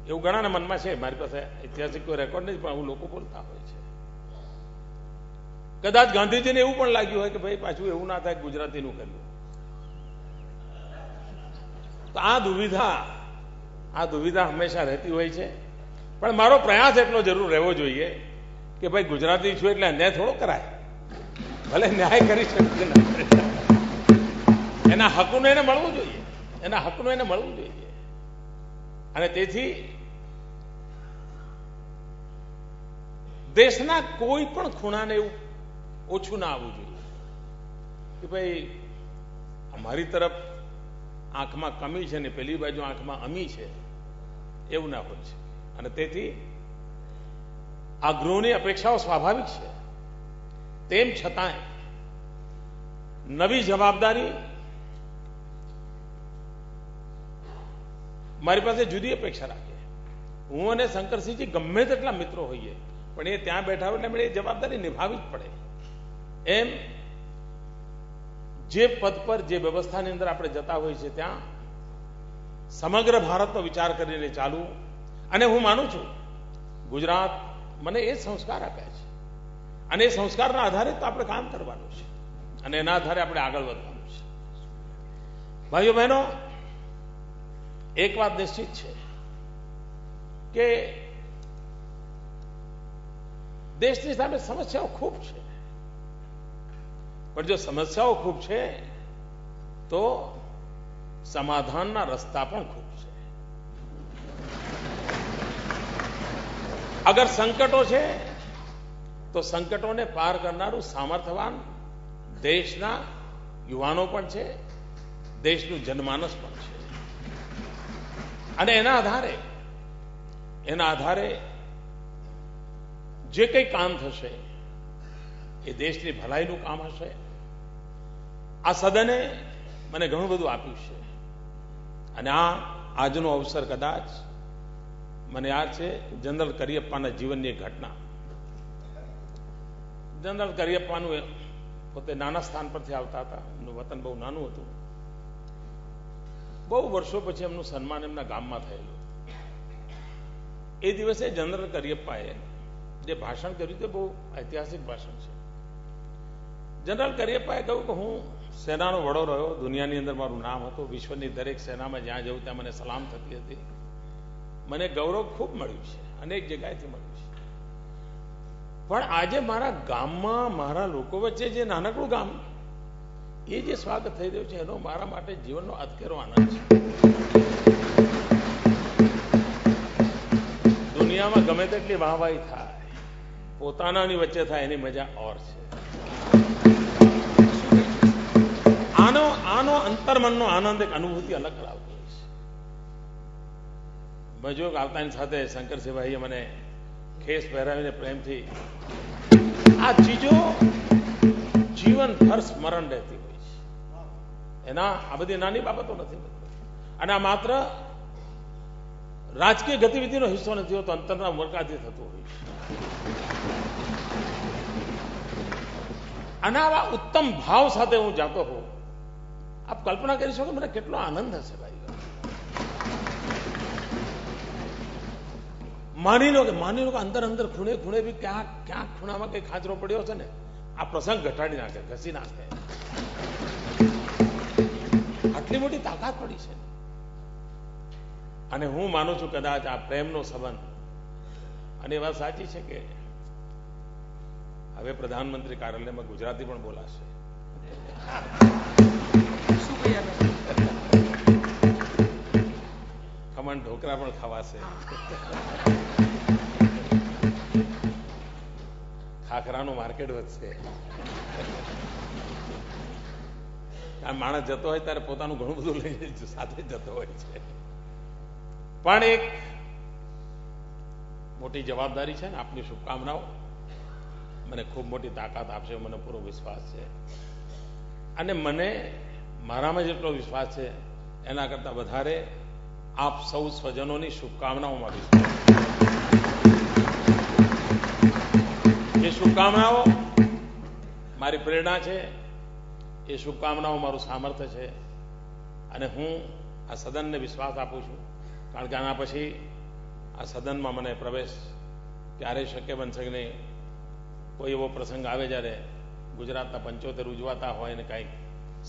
C: એવું ઘણાના મનમાં છે. મારી પાસે ઐતિહાસિક કોઈ રેકોર્ડ નથી, પણ આવું લોકો બોલતા હોય છે. કદાચ ગાંધીજીને એવું પણ લાગ્યું હોય કે ભાઈ પાછું એવું ના થાય ગુજરાતીનું કર્યું. તો આ દુવિધા હંમેશા રહેતી હોય છે. પણ મારો પ્રયાસ એટલો જરૂર રહેવો જોઈએ કે ભાઈ ગુજરાતી છું એટલે અન્યાય થોડો કરાય. ભલે ન્યાય કરી શકે, એના હકનું એને મળવું જોઈએ, એના હકનું એને મળવું જોઈએ. અને તેથી દેશના કોઈ પણ ખૂણાને એવું ઓછું ના આવવું જોઈએ કે ભાઈ અમારી તરફ આંખમાં કમી છે ને પેલી બાજુ આંખમાં અમી છે, એવું ના હોય છે. અને તેથી આ ગૃહની અપેક્ષાઓ સ્વાભાવિક છે. તેમ છતાંય નવી જવાબદારી મારી પાસે જુદી અપેક્ષા રાખે. હું અને શંકરસિંહજી ગમે તેટલા મિત્રો હોઈએ, પણ એ ત્યાં બેઠા હોય એટલે એમણે એ જવાબદારી નિભાવવી જ પડે. એમ જે પદ પર, જે વ્યવસ્થાની અંદર આપણે જતા હોઈએ છીએ ત્યાં સમગ્ર ભારતનો વિચાર કરીને ચાલવું. અને હું માનું છું ગુજરાત મને એ સંસ્કાર આપ્યા છે અને એ સંસ્કારના આધારે તો આપણે કામ કરવાનું છે અને એના આધારે આપણે આગળ વધવાનું છે. ભાઈઓ બહેનો, એક વાત નિશ્ચિત છે કે દેશની સામે સમસ્યાઓ ખૂબ છે, પણ જો સમસ્યાઓ ખૂબ છે તો સમાધાનના રસ્તા પણ ખૂબ છે. અગર સંકટો છે તો સંકટોને પાર કરનારું સામર્થ્યવાન દેશના યુવાનો પણ છે, દેશનું જનમાનસ પણ છે. અને એના આધારે જે કંઈ કામ થશે એ દેશની ભલાઈનું કામ હશે. આ સદને મને ઘણું બધું આપ્યું છે અને આજનો અવસર કદાચ મને યાદ છે જનરલ કરિયપ્પાના જીવનની એક ઘટના. જનરલ કરિયપ્પાનું પોતે નાના સ્થાન પરથી આવતા હતા, એમનું વતન બહુ નાનું હતું. બહુ વર્ષો પછી એમનું સન્માન એમના ગામમાં થયેલું. એ દિવસે જનરલ કરિયપ્પાએ જે ભાષણ કર્યું તે બહુ ઐતિહાસિક ભાષણ છે. જનરલ કરિયપ્પાએ કહ્યું કે હું સેનાનો વડો રહ્યો, દુનિયાની અંદર મારું નામ હતું, વિશ્વની દરેક સેનામાં જ્યાં જવું ત્યાં મને સલામ થતી હતી, મને ગૌરવ ખૂબ મળ્યું છે, અનેક જગ્યાએથી મળ્યું છે. પણ આજે મારા ગામમાં, મારા લોકો વચ્ચે જે નાનકડું ગામ, એ જે સ્વાગત થઈ રહ્યું છે એનો મારા માટે જીવનનો અતકેરો આનંદ છે. દુનિયામાં ગમે તેટલી વાહવાહી થાય, પોતાનાની વચ્ચે થાય એની મજા ઓર છે. આનો અંતર્મનનો આનંદ, એક અનુભૂતિ અલગ કરાવતો હોય છે. મજોગ આવતાની સાથે શંકરસિંહભાઈએ મને ખેસ પહેરાવીને પ્રેમથી, આ ચીજો જીવનભર સ્મરણ રહેતી હોય છે. આ બધી નાની બાબતો નથી. અને આ માત્ર રાજકીય ગતિવિધિનો હિસ્સો નથી હોતો, અંતરના ઉમરકાથી થતું હોય છે. અને આવા ઉત્તમ ભાવ સાથે હું જાતો હોઉં, આપ કલ્પના કરી શકો મને કેટલો આનંદ હશે ભાઈ. માની લો કે અંદર અંદર ખૂણે ખૂણે બી ક્યાં ખૂણામાં કઈ ખાંચરો પડ્યો છે ને, આ પ્રસંગ ઘટાડી નાખે, ઘસી નાખે. આટલી મોટી તાકાત પડી છે. અને હું માનું છું કદાચ આ પ્રેમનો સંબંધ, અને એ વાત સાચી છે કે હવે પ્રધાનમંત્રી કાર્યાલયમાં ગુજરાતી પણ બોલાશે. ખમણ ઢોકરા પણ ખવાશે, ખાખરાનું માર્કેટ વધશે. આ માણસ જતો હોય ત્યારે પોતાનું ઘણું બધું લઈને સાથે જતો હોય છે. પણ એક મોટી જવાબદારી છે ને, આપની શુભકામનાઓ મને ખૂબ મોટી તાકાત આપશે, મને પૂરો વિશ્વાસ છે. અને મને મારામાં જેટલો વિશ્વાસ છે એના કરતા વધારે આપ સૌ સ્વજનોની શુભકામનાઓમાં વિશ્વાસ. એ શુભકામનાઓ મારી પ્રેરણા છે, એ શુભકામનાઓ મારું સામર્થ્ય છે. અને હું આ સદનને વિશ્વાસ આપું છું, કારણ કે આના પછી આ સદનમાં મને પ્રવેશ ક્યારેય શક્ય બનશે કે નહીં. કોઈ એવો પ્રસંગ આવે જ્યારે ગુજરાતના 75 ઉજવાતા હોય ને કંઈક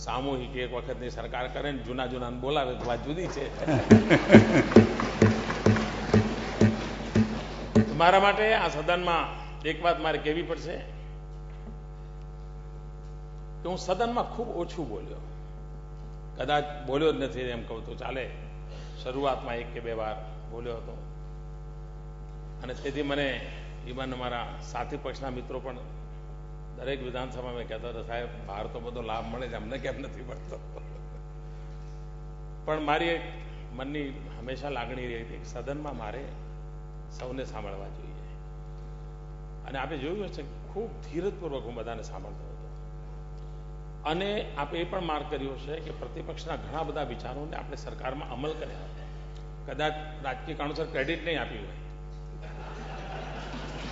C: સામૂહિક એક વખતની સરકાર કરે ને જૂનાને બોલાવે તો વાત જુદી છે. મારા માટે આ સદનમાં એક વાત મારે કહેવી પડશે કે હું સદનમાં ખૂબ ઓછું બોલ્યો, કદાચ બોલ્યો જ નથી એમ કહું તો ચાલે. શરૂઆતમાં 1 કે 2 વાર બોલ્યો હતો. અને તેથી મને ઇવન અમારા સાથી પક્ષના મિત્રો પણ દરેક વિધાનસભામાં કહેતા હતા, સાહેબ બહાર તો બધો લાભ મળે છે, અમને કેમ નથી મળતો. પણ મારી એક મનની હંમેશા લાગણી રહી હતી કે સદનમાં મારે સૌને સાંભળવા જોઈએ. અને આપણે જોયું હશે ખૂબ ધીરજપૂર્વક હું બધાને સાંભળતો હતો. અને આપણે એ પણ માર્ક કર્યો છે કે પ્રતિપક્ષના ઘણા બધા વિચારોને આપણે સરકારમાં અમલ કર્યા હતા. કદાચ રાજકીય કારણોસર ક્રેડિટ નહીં આપ્યું હોય,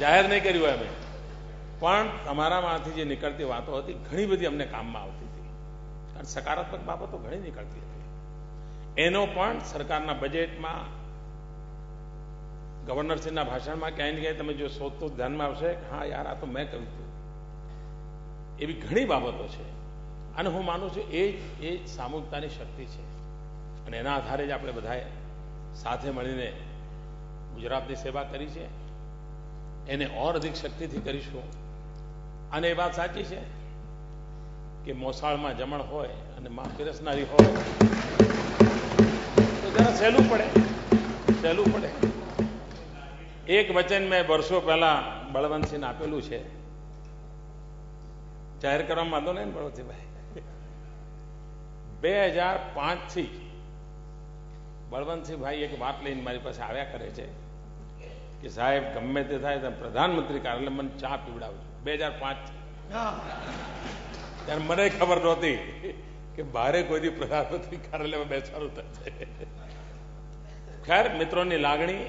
C: જાહેર નહીં કર્યું હોય અમે, પણ તમારામાંથી જે નીકળતી વાતો હતી ઘણી બધી અમને કામમાં આવતી હતી. કારણ સકારાત્મક બાબતો ઘણી નીકળતી હતી. એનો પણ સરકારના બજેટમાં, ગવર્નરશ્રીના ભાષણમાં ક્યાંય ને ક્યાંય તમે જો શોધતો ધ્યાનમાં આવશે, હા યાર આ તો મેં કહ્યું હતું. એવી ઘણી બાબતો છે. અને હું માનું છું એ સામૂહિકતાની શક્તિ છે. અને એના આધારે જ આપણે બધાએ સાથે મળીને ગુજરાતની સેવા કરી છે. એને ઓર અધિક શક્તિથી કરીશું. અને એ વાત સાચી છે કે મોસાળમાં જમણ હોય અને માં પીરસનારી હોય તો જરા સહેલું પડે. એક વચન મેં વર્ષો પહેલા બળવંતસિંહને આપેલું છે, જાહેર કરવામાં વાંધો નહીં ને બળવંતસિંહભાઈ. 2005 થી બળવંતસિંહભાઈ એક વાત લઈને મારી પાસે આવ્યા કરે છે કે સાહેબ ગમે તે થાય તમે પ્રધાનમંત્રી કાર્યાલય મને ચા પીવડાવજો. 2005 ત્યારે મને ખબર નહોતી કે બારે કોઈથી પ્રધાનમંત્રી કાર્યાલયમાં બેસવાનું થશે. ખેર મિત્રોની લાગણી,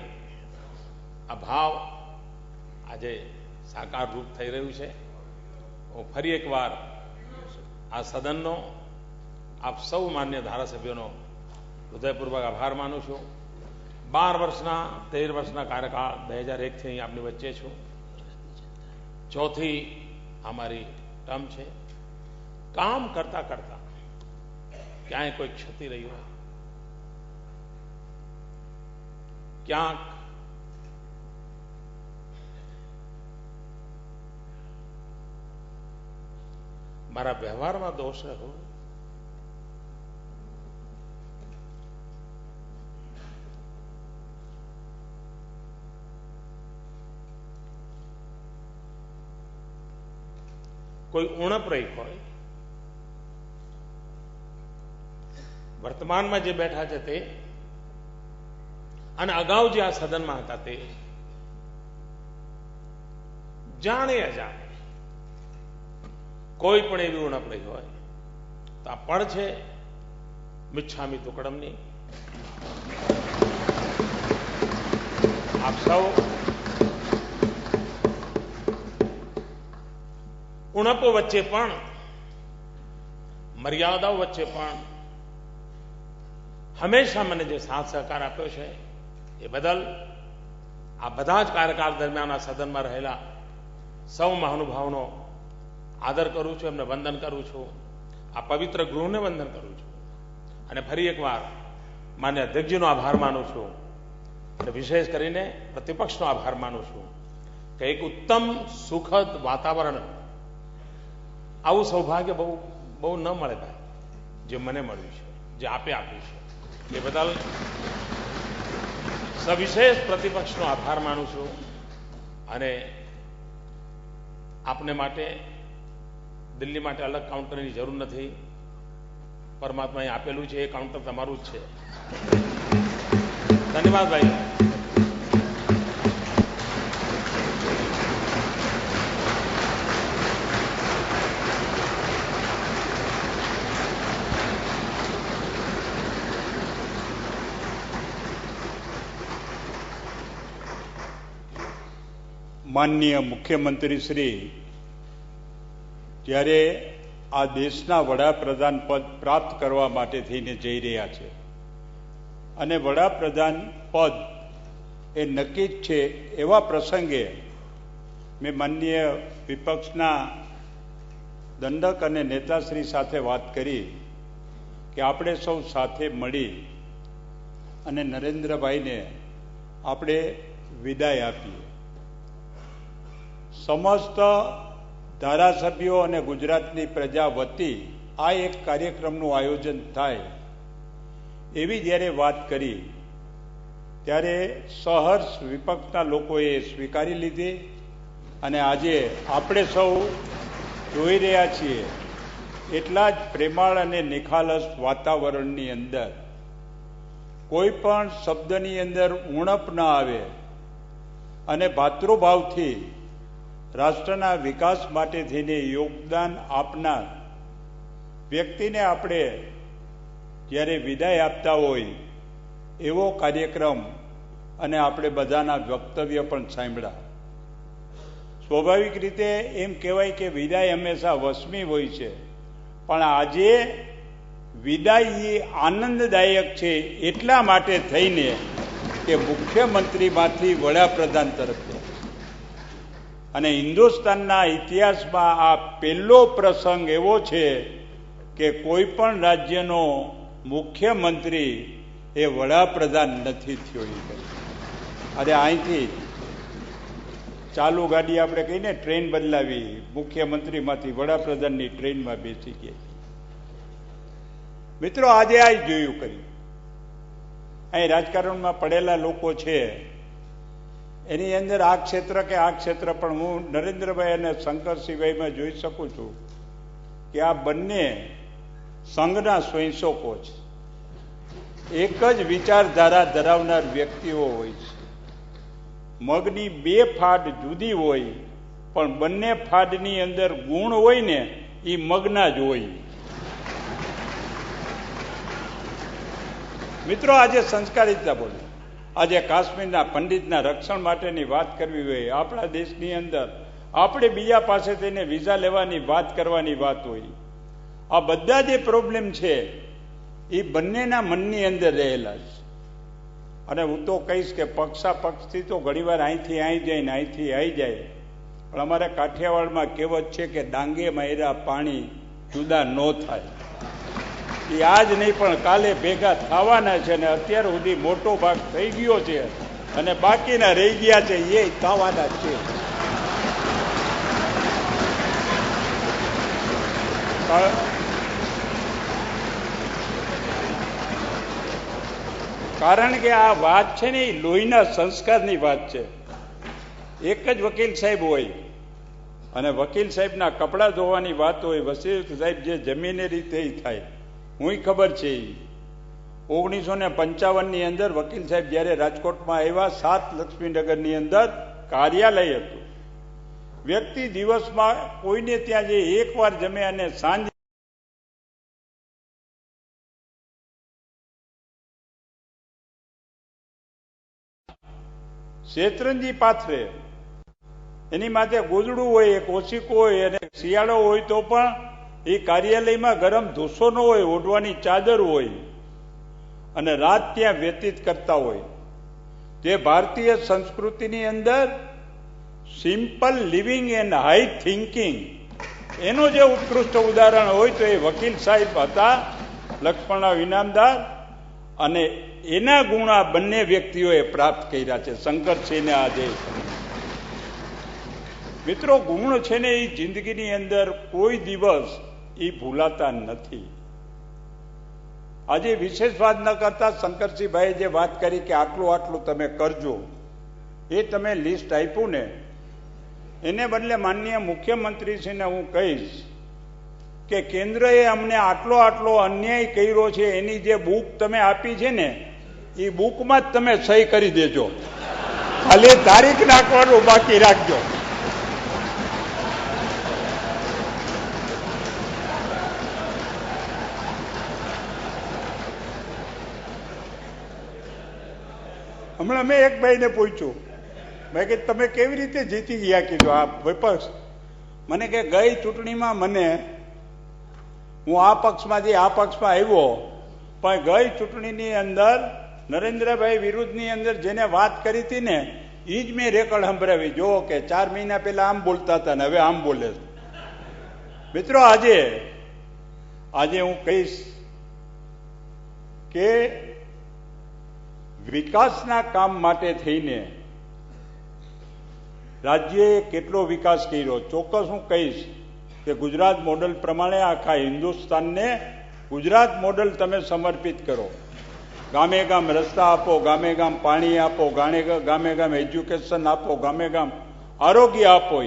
C: આ ભાવ આજે સાકાર રૂપ થઈ રહ્યું છે. હું ફરી એકવાર આ સદનનો, આપ સૌ માન્ય ધારાસભ્યોનો હૃદયપૂર્વક આભાર માનું છું. 13 વર્ષના કાર્યકાળ 2001 થી અહીં આપની વચ્ચે છું. ચોથી અમારી ટર્મ છે. કામ કરતા કરતા ક્યાંય કોઈ ક્ષતિ રહી હોય, ક્યાંક મારા વ્યવહારમાં દોષ રહ્યો, કોઈ ઉણપ રહી હોય, વર્તમાનમાં જે બેઠા છે તે અને અગાઉ જે આ સદનમાં હતા તે જાણે અજાણે કોઈ પણ એવી ઉણપ રહી હોય તો આ પણ છે મિચ્છામી દુક્કડમની. આપ સૌ ઉણપો વચ્ચે પણ, મર્યાદાઓ વચ્ચે પણ હંમેશા મને જે સાથ સહકાર આપ્યો છે એ બદલ આ બધા જ કાર્યકાળ દરમિયાન આ સદનમાં રહેલા સૌ મહાનુભાવોનો આદર કરું છું, એમને વંદન કરું છું, આ પવિત્ર ગૃહને વંદન કરું છું અને ફરી એકવાર માન્ય અધ્યક્ષજીનો આભાર માનું છું અને વિશેષ કરીને પ્રતિપક્ષનો આભાર માનું છું કે એક ઉત્તમ સુખદ વાતાવરણ, આવું સૌભાગ્ય બહુ ન મળે ભાઈ, જે મને મળ્યું છે, જે આપે આપ્યું છે, એ બદલ સવિશેષ પ્રતિપક્ષનો આભાર માનું છું અને આપને માટે દિલ્હી માટે અલગ કાઉન્ટરની જરૂર નથી. પરમાત્માએ આપેલું છે એ કાઉન્ટર તમારું જ છે. ધન્યવાદ ભાઈ.
B: માનનીય મુખ્યમંત્રી શ્રી જ્યારે આ દેશના વડાપ્રધાન પદ પ્રાપ્ત કરવા માટે થઈને જઈ રહ્યા છે અને વડાપ્રધાન પદ એ નક્કી જ છે, એવા પ્રસંગે મેં માનનીય વિપક્ષના દંડક અને નેતાશ્રી સાથે વાત કરી કે આપણે સૌ સાથે મળી અને નરેન્દ્રભાઈને આપણે વિદાય આપીએ. સમસ્ત ધારાસભ્યો અને ગુજરાતની પ્રજા વતી આ એક કાર્યક્રમનું આયોજન થાય એવી જ્યારે વાત કરી ત્યારે સહર્ષ વિપક્ષના લોકોએ સ્વીકારી લીધી અને આજે આપણે સૌ જોઈ રહ્યા છીએ એટલા જ પ્રેમાળ અને નિખાલસ વાતાવરણની અંદર કોઈ પણ શબ્દની અંદર ઉણપ ન આવે અને ભાતૃભાવથી રાષ્ટ્રના વિકાસ માટે થઈને યોગદાન આપનાર વ્યક્તિને આપણે જ્યારે વિદાય આપતા હોય એવો કાર્યક્રમ અને આપણે બધાના વક્તવ્ય પણ સાંભળ્યા. સ્વાભાવિક રીતે એમ કહેવાય કે વિદાય હંમેશા વસમી હોય છે, પણ આજે વિદાય એ આનંદદાયક છે એટલા માટે થઈને કે મુખ્યમંત્રીમાંથી વડાપ્રધાન તરફ અને હિન્દુસ્તાનના ઇતિહાસમાં આ પહેલો પ્રસંગ એવો છે કે કોઈ પણ રાજ્યનો મુખ્યમંત્રી એ વડાપ્રધાન નથી થયો. અરે અહીંથી ચાલુ ગાડી આપણે કહીને ટ્રેન બદલાવી, મુખ્યમંત્રીમાંથી વડાપ્રધાનની ટ્રેનમાં બેસી ગયા. મિત્રો આજે આ જોયું કર્યું. અહીં રાજકારણમાં પડેલા લોકો છે એની અંદર આ ક્ષેત્ર કે આ ક્ષેત્ર, પણ હું નરેન્દ્રભાઈ અને શંકરસિંહભાઈમાં જોઈ શકું છું કે આ બંને સંઘના સ્વયંસેવકો છે. એક જ વિચારધારા ધરાવનાર વ્યક્તિઓ હોય છે. મગની બે ફાડ જુદી હોય પણ બંને ફાડની અંદર ગુણ હોય ને એ મગના જ હોય. મિત્રો આજે સંસ્કારિતા બોલે, આજે કાશ્મીરના પંડિતના રક્ષણ માટેની વાત કરવી હોય, આપણા દેશની અંદર આપણે બીજા પાસે થઈને વિઝા લેવાની વાત કરવાની વાત હોય, આ બધા જે પ્રોબ્લેમ છે એ બંનેના મનની અંદર રહેલા છે. અને હું તો કહીશ કે પક્ષાપક્ષથી તો ઘણીવાર અહીંથી અહીં જાય ને અહીંથી અહીં જાય, પણ અમારે કાઠિયાવાડમાં કહેવત છે કે ડાંગે માર્યા પાણી જુદા ન થાય. એ આજ નહીં પણ કાલે ભેગા થવાના છે ને અત્યાર સુધી મોટો ભાગ થઈ ગયો છે અને બાકીના રહી ગયા છે એ થવાના છે. કારણ કે આ વાત છે ને એ લોહીના સંસ્કારની વાત છે. એક જ વકીલ સાહેબ હોય અને વકીલ સાહેબના કપડાં ધોવાની વાત હોય, વકીલ સાહેબ જે જમીને રીતે થાય. હું ખબર છે 1955ની અંદર વકીલ સાહેબ જ્યારે રાજકોટમાં આવ્યા, 7 લક્ષ્મીનગરની અંદર કાર્યાલય હતું. વ્યક્તિ દિવસમાં કોઈને ત્યાં જે એકવાર જમે અને સાંજે શેતરંજી પાથરે, એની માથે ગોદડું હોય, એક ઓશિકો હોય, અને શિયાળો હોય તો પણ એ કાર્યાલયમાં ગરમ ધૂસો ન હોય, ઓઢવાની ચાદર હોય, અને રાત ત્યાં વ્યતીત કરતા હોય. જે ભારતીય સંસ્કૃતિની અંદર simple living and high thinking એનો જે ઉત્કૃષ્ટ ઉદાહરણ હોય તો એ વકીલ સાહેબ હતા, લક્ષ્મણરાવ ઇનામદાર, અને એના ગુણ આ બંને વ્યક્તિઓએ પ્રાપ્ત કર્યા છે, શંકરસિંહને આજે. મિત્રો, ગુણ છે ને એ જિંદગીની અંદર કોઈ દિવસ એ ભૂલાતા નથી. આજે વિશેષ વાત ન કરતા શંકરસિંહભાઈએ જે વાત કરી કે આટલું આટલું તમે કરજો, એ તમે લિસ્ટ આપ્યું ને, એને બદલે માનનીય મુખ્યમંત્રીશ્રીને હું કહીશ કે કેન્દ્રએ અમને આટલો આટલો અન્યાય કર્યો છે, એની જે બુક તમે આપી છે ને એ બુકમાં જ તમે સહી કરી દેજો, ખાલી તારીખ નાખવાનું બાકી રાખજો. હમણાં મેં એક ભાઈને પૂછ્યું, મેં કે તમે કેવી રીતે જીતી ગયા? કીધું આ વિપક્ષ. મને કે ગઈ ચૂંટણીમાં મને, હું આ પક્ષમાંથી આ પક્ષમાં આવ્યો, પણ ગઈ ચૂંટણીની અંદર નરેન્દ્રભાઈ વિરુદ્ધની અંદર જેને વાત કરી હતી ને એ જ મેં રેકર્ડ સંભળાવી. જો કે 4 મહિના પહેલા આમ બોલતા હતા ને હવે આમ બોલે છે. મિત્રો, આજે હું કહીશ કે વિકાસના કામ માટે થઈને રાજ્યએ કેટલો વિકાસ કર્યો. ચોક્કસ હું કહીશ કે ગુજરાત મોડલ પ્રમાણે આખા હિન્દુસ્તાનને ગુજરાત મોડલ તમે સમર્પિત કરો. ગામે ગામ રસ્તા આપો, ગામે ગામ પાણી આપો, ગામે ગામ એજ્યુકેશન આપો, ગામે ગામ આરોગ્ય આપો.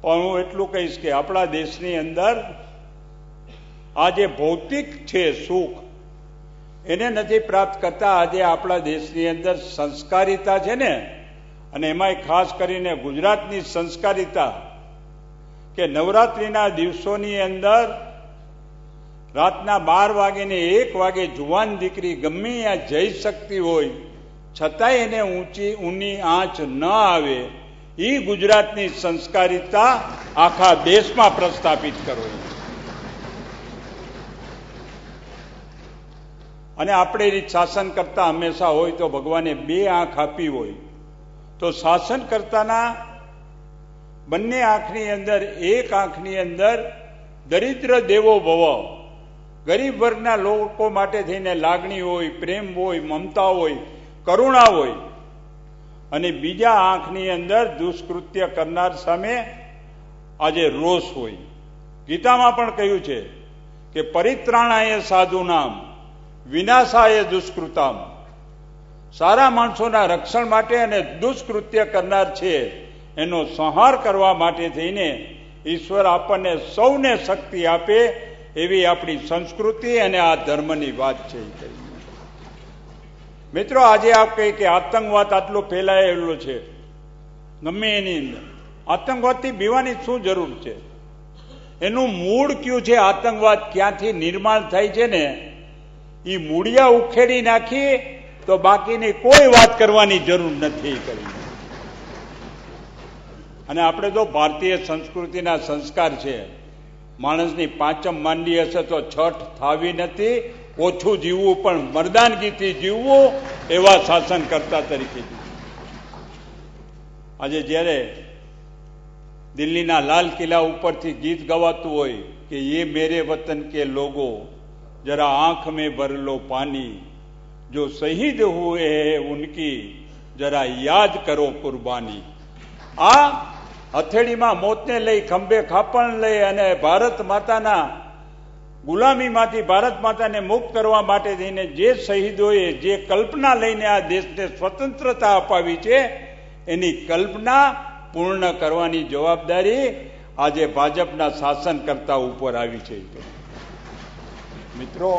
B: પણ હું એટલું કહીશ કે આપણા દેશની અંદર આ જે ભૌતિક છે સુખ એને નથી પ્રાપ્ત કરતા. આજે આપણા દેશની અંદર સંસ્કારિતા છે ને, અને એમાંય ખાસ કરીને ગુજરાતની સંસ્કારિતા કે નવરાત્રિના દિવસોની અંદર રાતના 12 વાગે ને 1 વાગે જુવાન દીકરી ગમે ત્યાં જઈ શકતી હોય છતાંય એને ઊની આંચ ન આવે, એ ગુજરાતની સંસ્કારિતા આખા દેશમાં પ્રસ્થાપિત કરો. અને આપણે રીત શાસન કરતા હંમેશા હોય તો ભગવાને 2 આંખ આપી હોય તો શાસન કરતાના બંને આંખની અંદર, એક આંખની અંદર દરિદ્ર દેવો ભવ, ગરીબ વર્ગના લોકો માટે થઈને લાગણી હોય, પ્રેમ હોય, મમતા હોય, કરુણા હોય, અને બીજા આંખની અંદર દુષ્કૃત્ય કરનાર સામે આજે રોષ હોય. ગીતામાં પણ કહ્યું છે કે પરિત્રાણાય સાધુનામ વિનાશાય દુષ્કૃતામ. સારા માણસોના રક્ષણ માટે અને દુષ્કૃત્ય કરનાર છે એનો સંહાર કરવા માટે થઈને ઈશ્વર આપણને સૌને શક્તિ આપે એવી આપણી સંસ્કૃતિ અને આ ધર્મની વાત છે. મિત્રો, આજે આપ કહે કે આતંકવાદ આટલો ફેલાયેલો છે, ગમે એની અંદર આતંકવાદથી બીવાની શું જરૂર છે? એનું મૂળ કયું છે? આતંકવાદ ક્યાંથી નિર્માણ થાય છે ને એ મૂળિયા ઉખેડી નાખી તો બાકીની કોઈ વાત કરવાની જરૂર નથી કરી. અને આપણે તો ભારતીય સંસ્કૃતિના સંસ્કાર છે. માણસની 5મ માંડી હશે તો છઠ થાવી નથી, ઓછું જીવવું પણ મર્દાનગીથી જીવવું, એવા શાસન કરતા તરીકે. આજે જ્યારે દિલ્હીના લાલ કિલ્લા ઉપરથી ગીત ગવાતું હોય કે ये मेरे वतन के लोगो जरा आंख में भर लो पानी, जो शहीद हुए हैं उनकी जरा याद करो कुर्बानी. આ હથેળીમાં મોતને લઈ, ખંભે ખાપણ લઈ અને ભારત માતાના ગુલામીમાંથી ભારત માતાને મુક્ત કરવા માટે થઈને જે શહીદોએ જે કલ્પના લઈને આ દેશને સ્વતંત્રતા અપાવી છે એની કલ્પના પૂર્ણ કરવાની જવાબદારી આજે ભાજપના શાસનકર્તા ઉપર આવી છે. મિત્રો,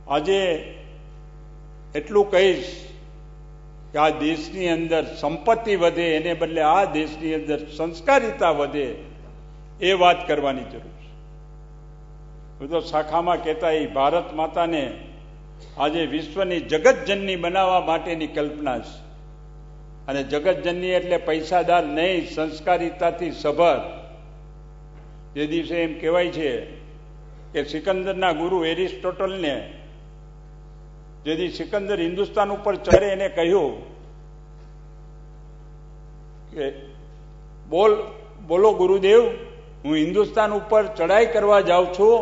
B: આજે એટલું કહીશ કે આ દેશની અંદર સંપત્તિ વધે એને બદલે આ દેશની અંદર સંસ્કારિતા વધે એ વાત કરવાની જરૂર છે. તો શાખામાં કહેતા એ ભારત માતાને આજે વિશ્વની જગતજનની બનાવવા માટેની કલ્પના છે. અને જગતજનની એટલે પૈસાદાર નહીં, સંસ્કારિતાથી સભર. જે દિવસે એમ કહેવાય છે કે સિકંદરના ગુરુ એરિસ્ટોટલને જેથી સિકંદર હિન્દુસ્તાન ઉપર ચડે એને કહ્યું કે બોલો ગુરુદેવ, હું હિન્દુસ્તાન ઉપર ચડાઈ કરવા જાઉં છું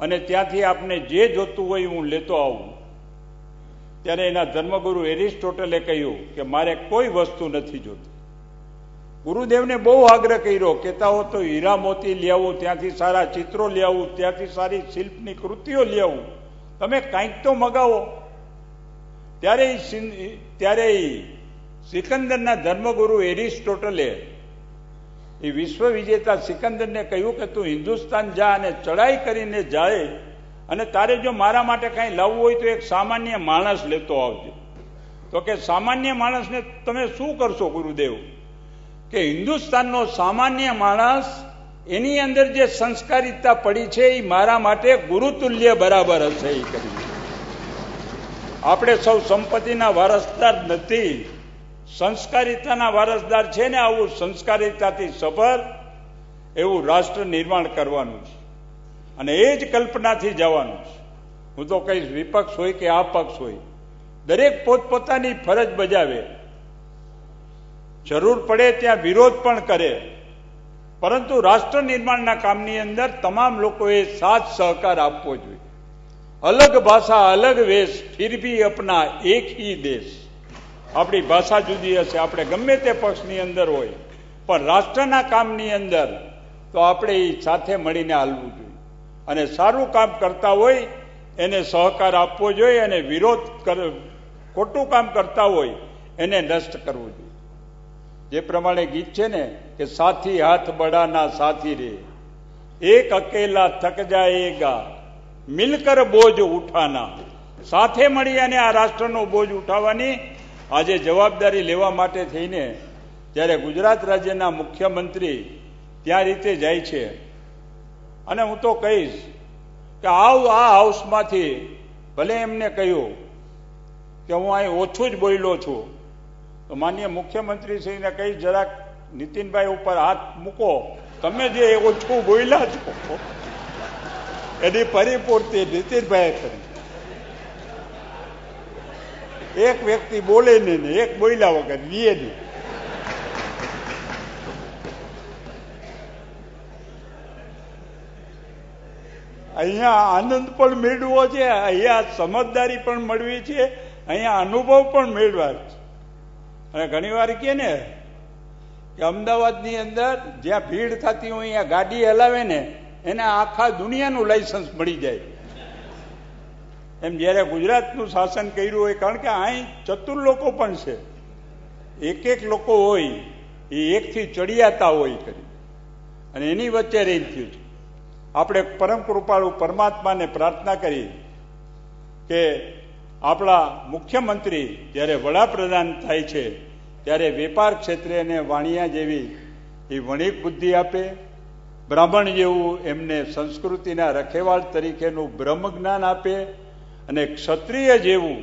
B: અને ત્યાંથી આપને જે જોતું હોય હું લેતો આવું. ત્યારે એના ધર્મગુરુ એરિસ્ટોટલે કહ્યું કે મારે કોઈ વસ્તુ નથી જોતી. ગુરુદેવને બહુ આગ્રહ કર્યો, કહેતા હો તો હીરા મોતી લઈ આવું, ત્યાંથી સારા ચિત્રો લઈ આવું, ત્યાંથી સારી શિલ્પની કૃતિઓ લઈ આવું, તમે કાંઈક તો મગાવો. ત્યારે સિકંદરના ધર્મગુરુ એરિસ્ટોટલે એ વિશ્વ વિજેતા સિકંદરને કહ્યું કે તું હિન્દુસ્તાન જા અને ચડાઈ કરીને જાય, અને તારે જો મારા માટે કાંઈ લાવવું હોય તો એક સામાન્ય માણસ લેતો આવજે. તો કે સામાન્ય માણસને તમે શું કરશો ગુરુદેવ? કે હિન્દુસ્તાનનો સામાન્ય માણસ, એની અંદર જે સંસ્કારિતા પડી છે એ મારા માટે ગુરુતુલ્ય બરાબર હશે. એ કરી આપણે સૌ સંપત્તિના વારસદાર નથી, સંસ્કારિતાના વારસદાર છે ને. આવું સંસ્કારિતાથી સભર એવું રાષ્ટ્ર નિર્માણ કરવાનું છે અને એ જ કલ્પનાથી જવાનું છે. હું તો કહીશ, વિપક્ષ હોય કે આ પક્ષ હોય, દરેક પોતપોતાની ફરજ બજાવે, જરૂર પડે ત્યાં વિરોધ પણ કરે, પરંતુ રાષ્ટ્ર નિર્માણના કામની અંદર તમામ લોકોએ સાથ સહકાર આપવો જોઈએ. અલગ ભાષા અલગ વેશ, ફિર ભી અપના એક હી દેશ. આપણી ભાષા જુદી હશે, આપણે ગમે તે પક્ષની અંદર હોય, પણ રાષ્ટ્રના કામની અંદર તો આપણે એ સાથે મળીને હાલવું જોઈએ. અને સારું કામ કરતા હોય એને સહકાર આપવો જોઈએ, અને ખોટું કામ કરતા હોય એને નષ્ટ કરવું જોઈએ. જે પ્રમાણે ગીત છે ને કે સાથી હાથ બડાના સાથી રે, એક અકેલા થક જાયેગા, મિલકર બોજ ઉઠાના. સાથે મળી અને આ રાષ્ટ્રનો બોજ ઉઠાવવાની આજે જવાબદારી લેવા માટે થઈને જ્યારે ગુજરાત રાજ્યના મુખ્યમંત્રી ત્યાં રીતે જાય છે, અને હું તો કહીશ કે આ હાઉસમાંથી ભલે એમને કહ્યું કે હું અહીં ઓછું જ બોલ્યો છું, તો માનનીય મુખ્યમંત્રી શ્રીને કહી જરાક નીતિનભાઈ ઉપર હાથ મૂકો, તમે જે ઓછું બોલ્યા છો એની પરિપૂર્તિ નીતિનભાઈએ કરી. એક વ્યક્તિ બોલે નહીં ને એક બોલ્યા વગર લીએ નહીં. અહીંયા આનંદ પણ મેળવો છે, અહીંયા સમજદારી પણ મળવી છે, અહીંયા અનુભવ પણ મેળવા છે. અને ઘણી વાર કહે ને કે અમદાવાદની અંદર જ્યાં ભીડ થતી હોય અહીંયા ગાડી હલાવે ને એને આખા દુનિયાનું લાયસન્સ મળી જાય. એમ જ્યારે ગુજરાતનું શાસન કર્યું હોય, કારણ કે અહીં ચતુર લોકો પણ છે, એક લોકો હોય એ એકથી ચડિયાતા હોય કરી, અને એની વચ્ચે રહી થયું છે. આપણે પરમ કૃપાળુ પરમાત્માને પ્રાર્થના કરી કે આપણા મુખ્યમંત્રી જ્યારે વડાપ્રધાન થાય છે ત્યારે વેપાર ક્ષેત્રે એને વાણિયા જેવી એ વણિક બુદ્ધિ આપે, બ્રાહ્મણ જેવું એમને સંસ્કૃતિના રખેવાળ તરીકેનું બ્રહ્મ જ્ઞાન આપે, અને ક્ષત્રિય જેવું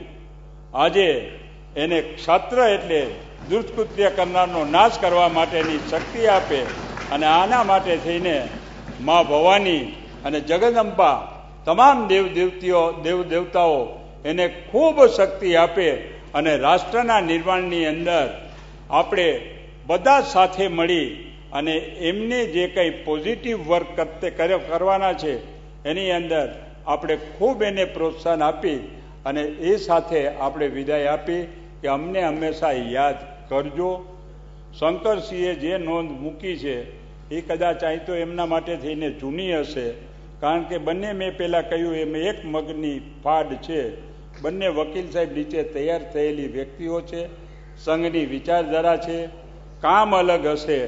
B: આજે એને ક્ષત્ર એટલે દુષ્કૃત્ય કરનારનો નાશ કરવા માટેની શક્તિ આપે. અને આના માટે થઈને મા ભવાની અને જગદંબા તમામ દેવદેવતાઓ એને ખૂબ શક્તિ આપે, અને રાષ્ટ્રના નિર્માણની અંદર આપણે બધા સાથે મળી અને એમને જે કંઈ પોઝિટિવ વર્ક કરવાના છે એની અંદર આપણે ખૂબ એને પ્રોત્સાહન આપી અને એ સાથે આપણે વિદાય આપી કે અમને હંમેશા યાદ કરજો. શંકરસિંહે જે નોંધ મૂકી છે એ કદાચ અહીં તો એમના માટે થઈને જૂની હશે, કારણ કે બંને મેં પહેલાં કહ્યું એમ એક મગની ફાડ છે. બંને વકીલ સાહેબ નીચે તૈયાર થયેલી વ્યક્તિઓ છે, સંઘની વિચારધારા છે, કામ અલગ હશે,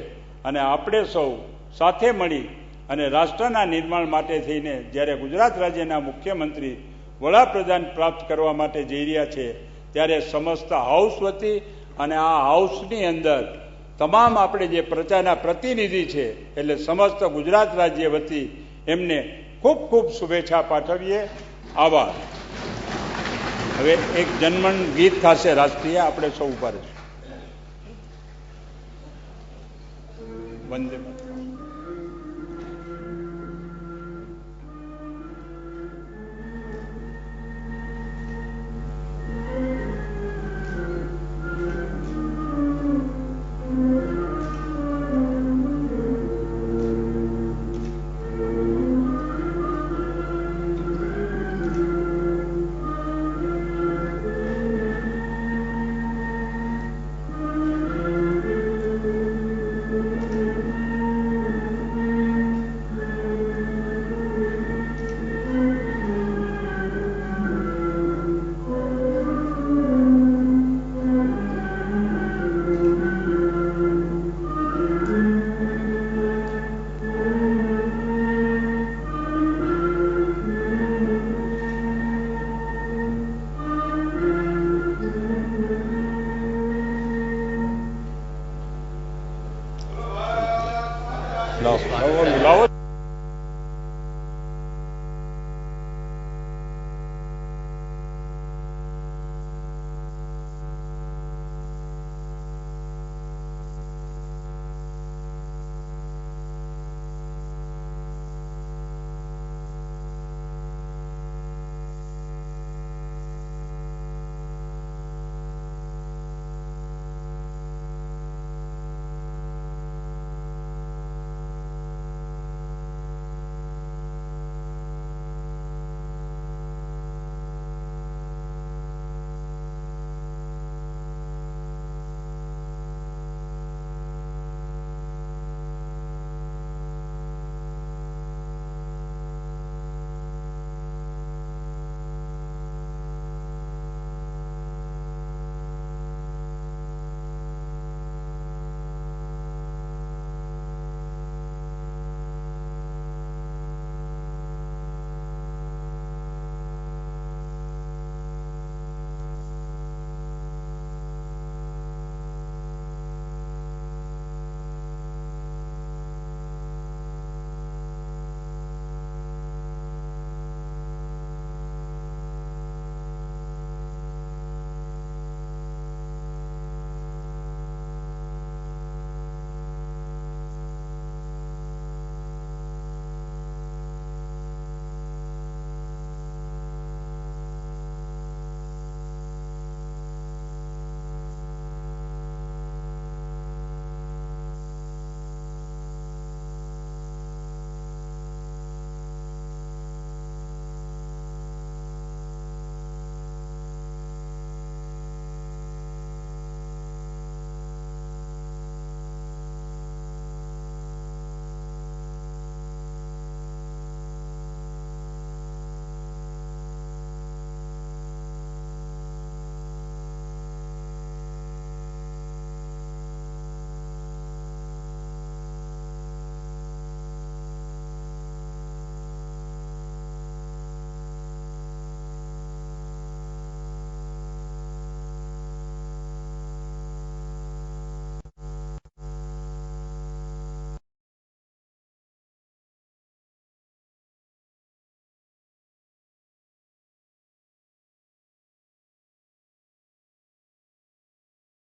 B: અને આપણે સૌ સાથે મળી અને રાષ્ટ્રના નિર્માણ માટે થઈને જ્યારે ગુજરાત રાજ્યના મુખ્યમંત્રી વડાપ્રધાન પ્રાપ્ત કરવા માટે જઈ રહ્યા છે ત્યારે સમસ્ત હાઉસ વતી અને આ હાઉસની અંદર તમામ આપણે જે પ્રજાના પ્રતિનિધિ છે એટલે સમસ્ત ગુજરાત રાજ્ય વતી એમને ખૂબ ખૂબ શુભેચ્છા પાઠવીએ. આભાર. હવે એક જનમન ગીત થશે રાષ્ટ્રીય, આપણે સૌ ઉભા રહીશું. વંદે માતરમ. લાવો.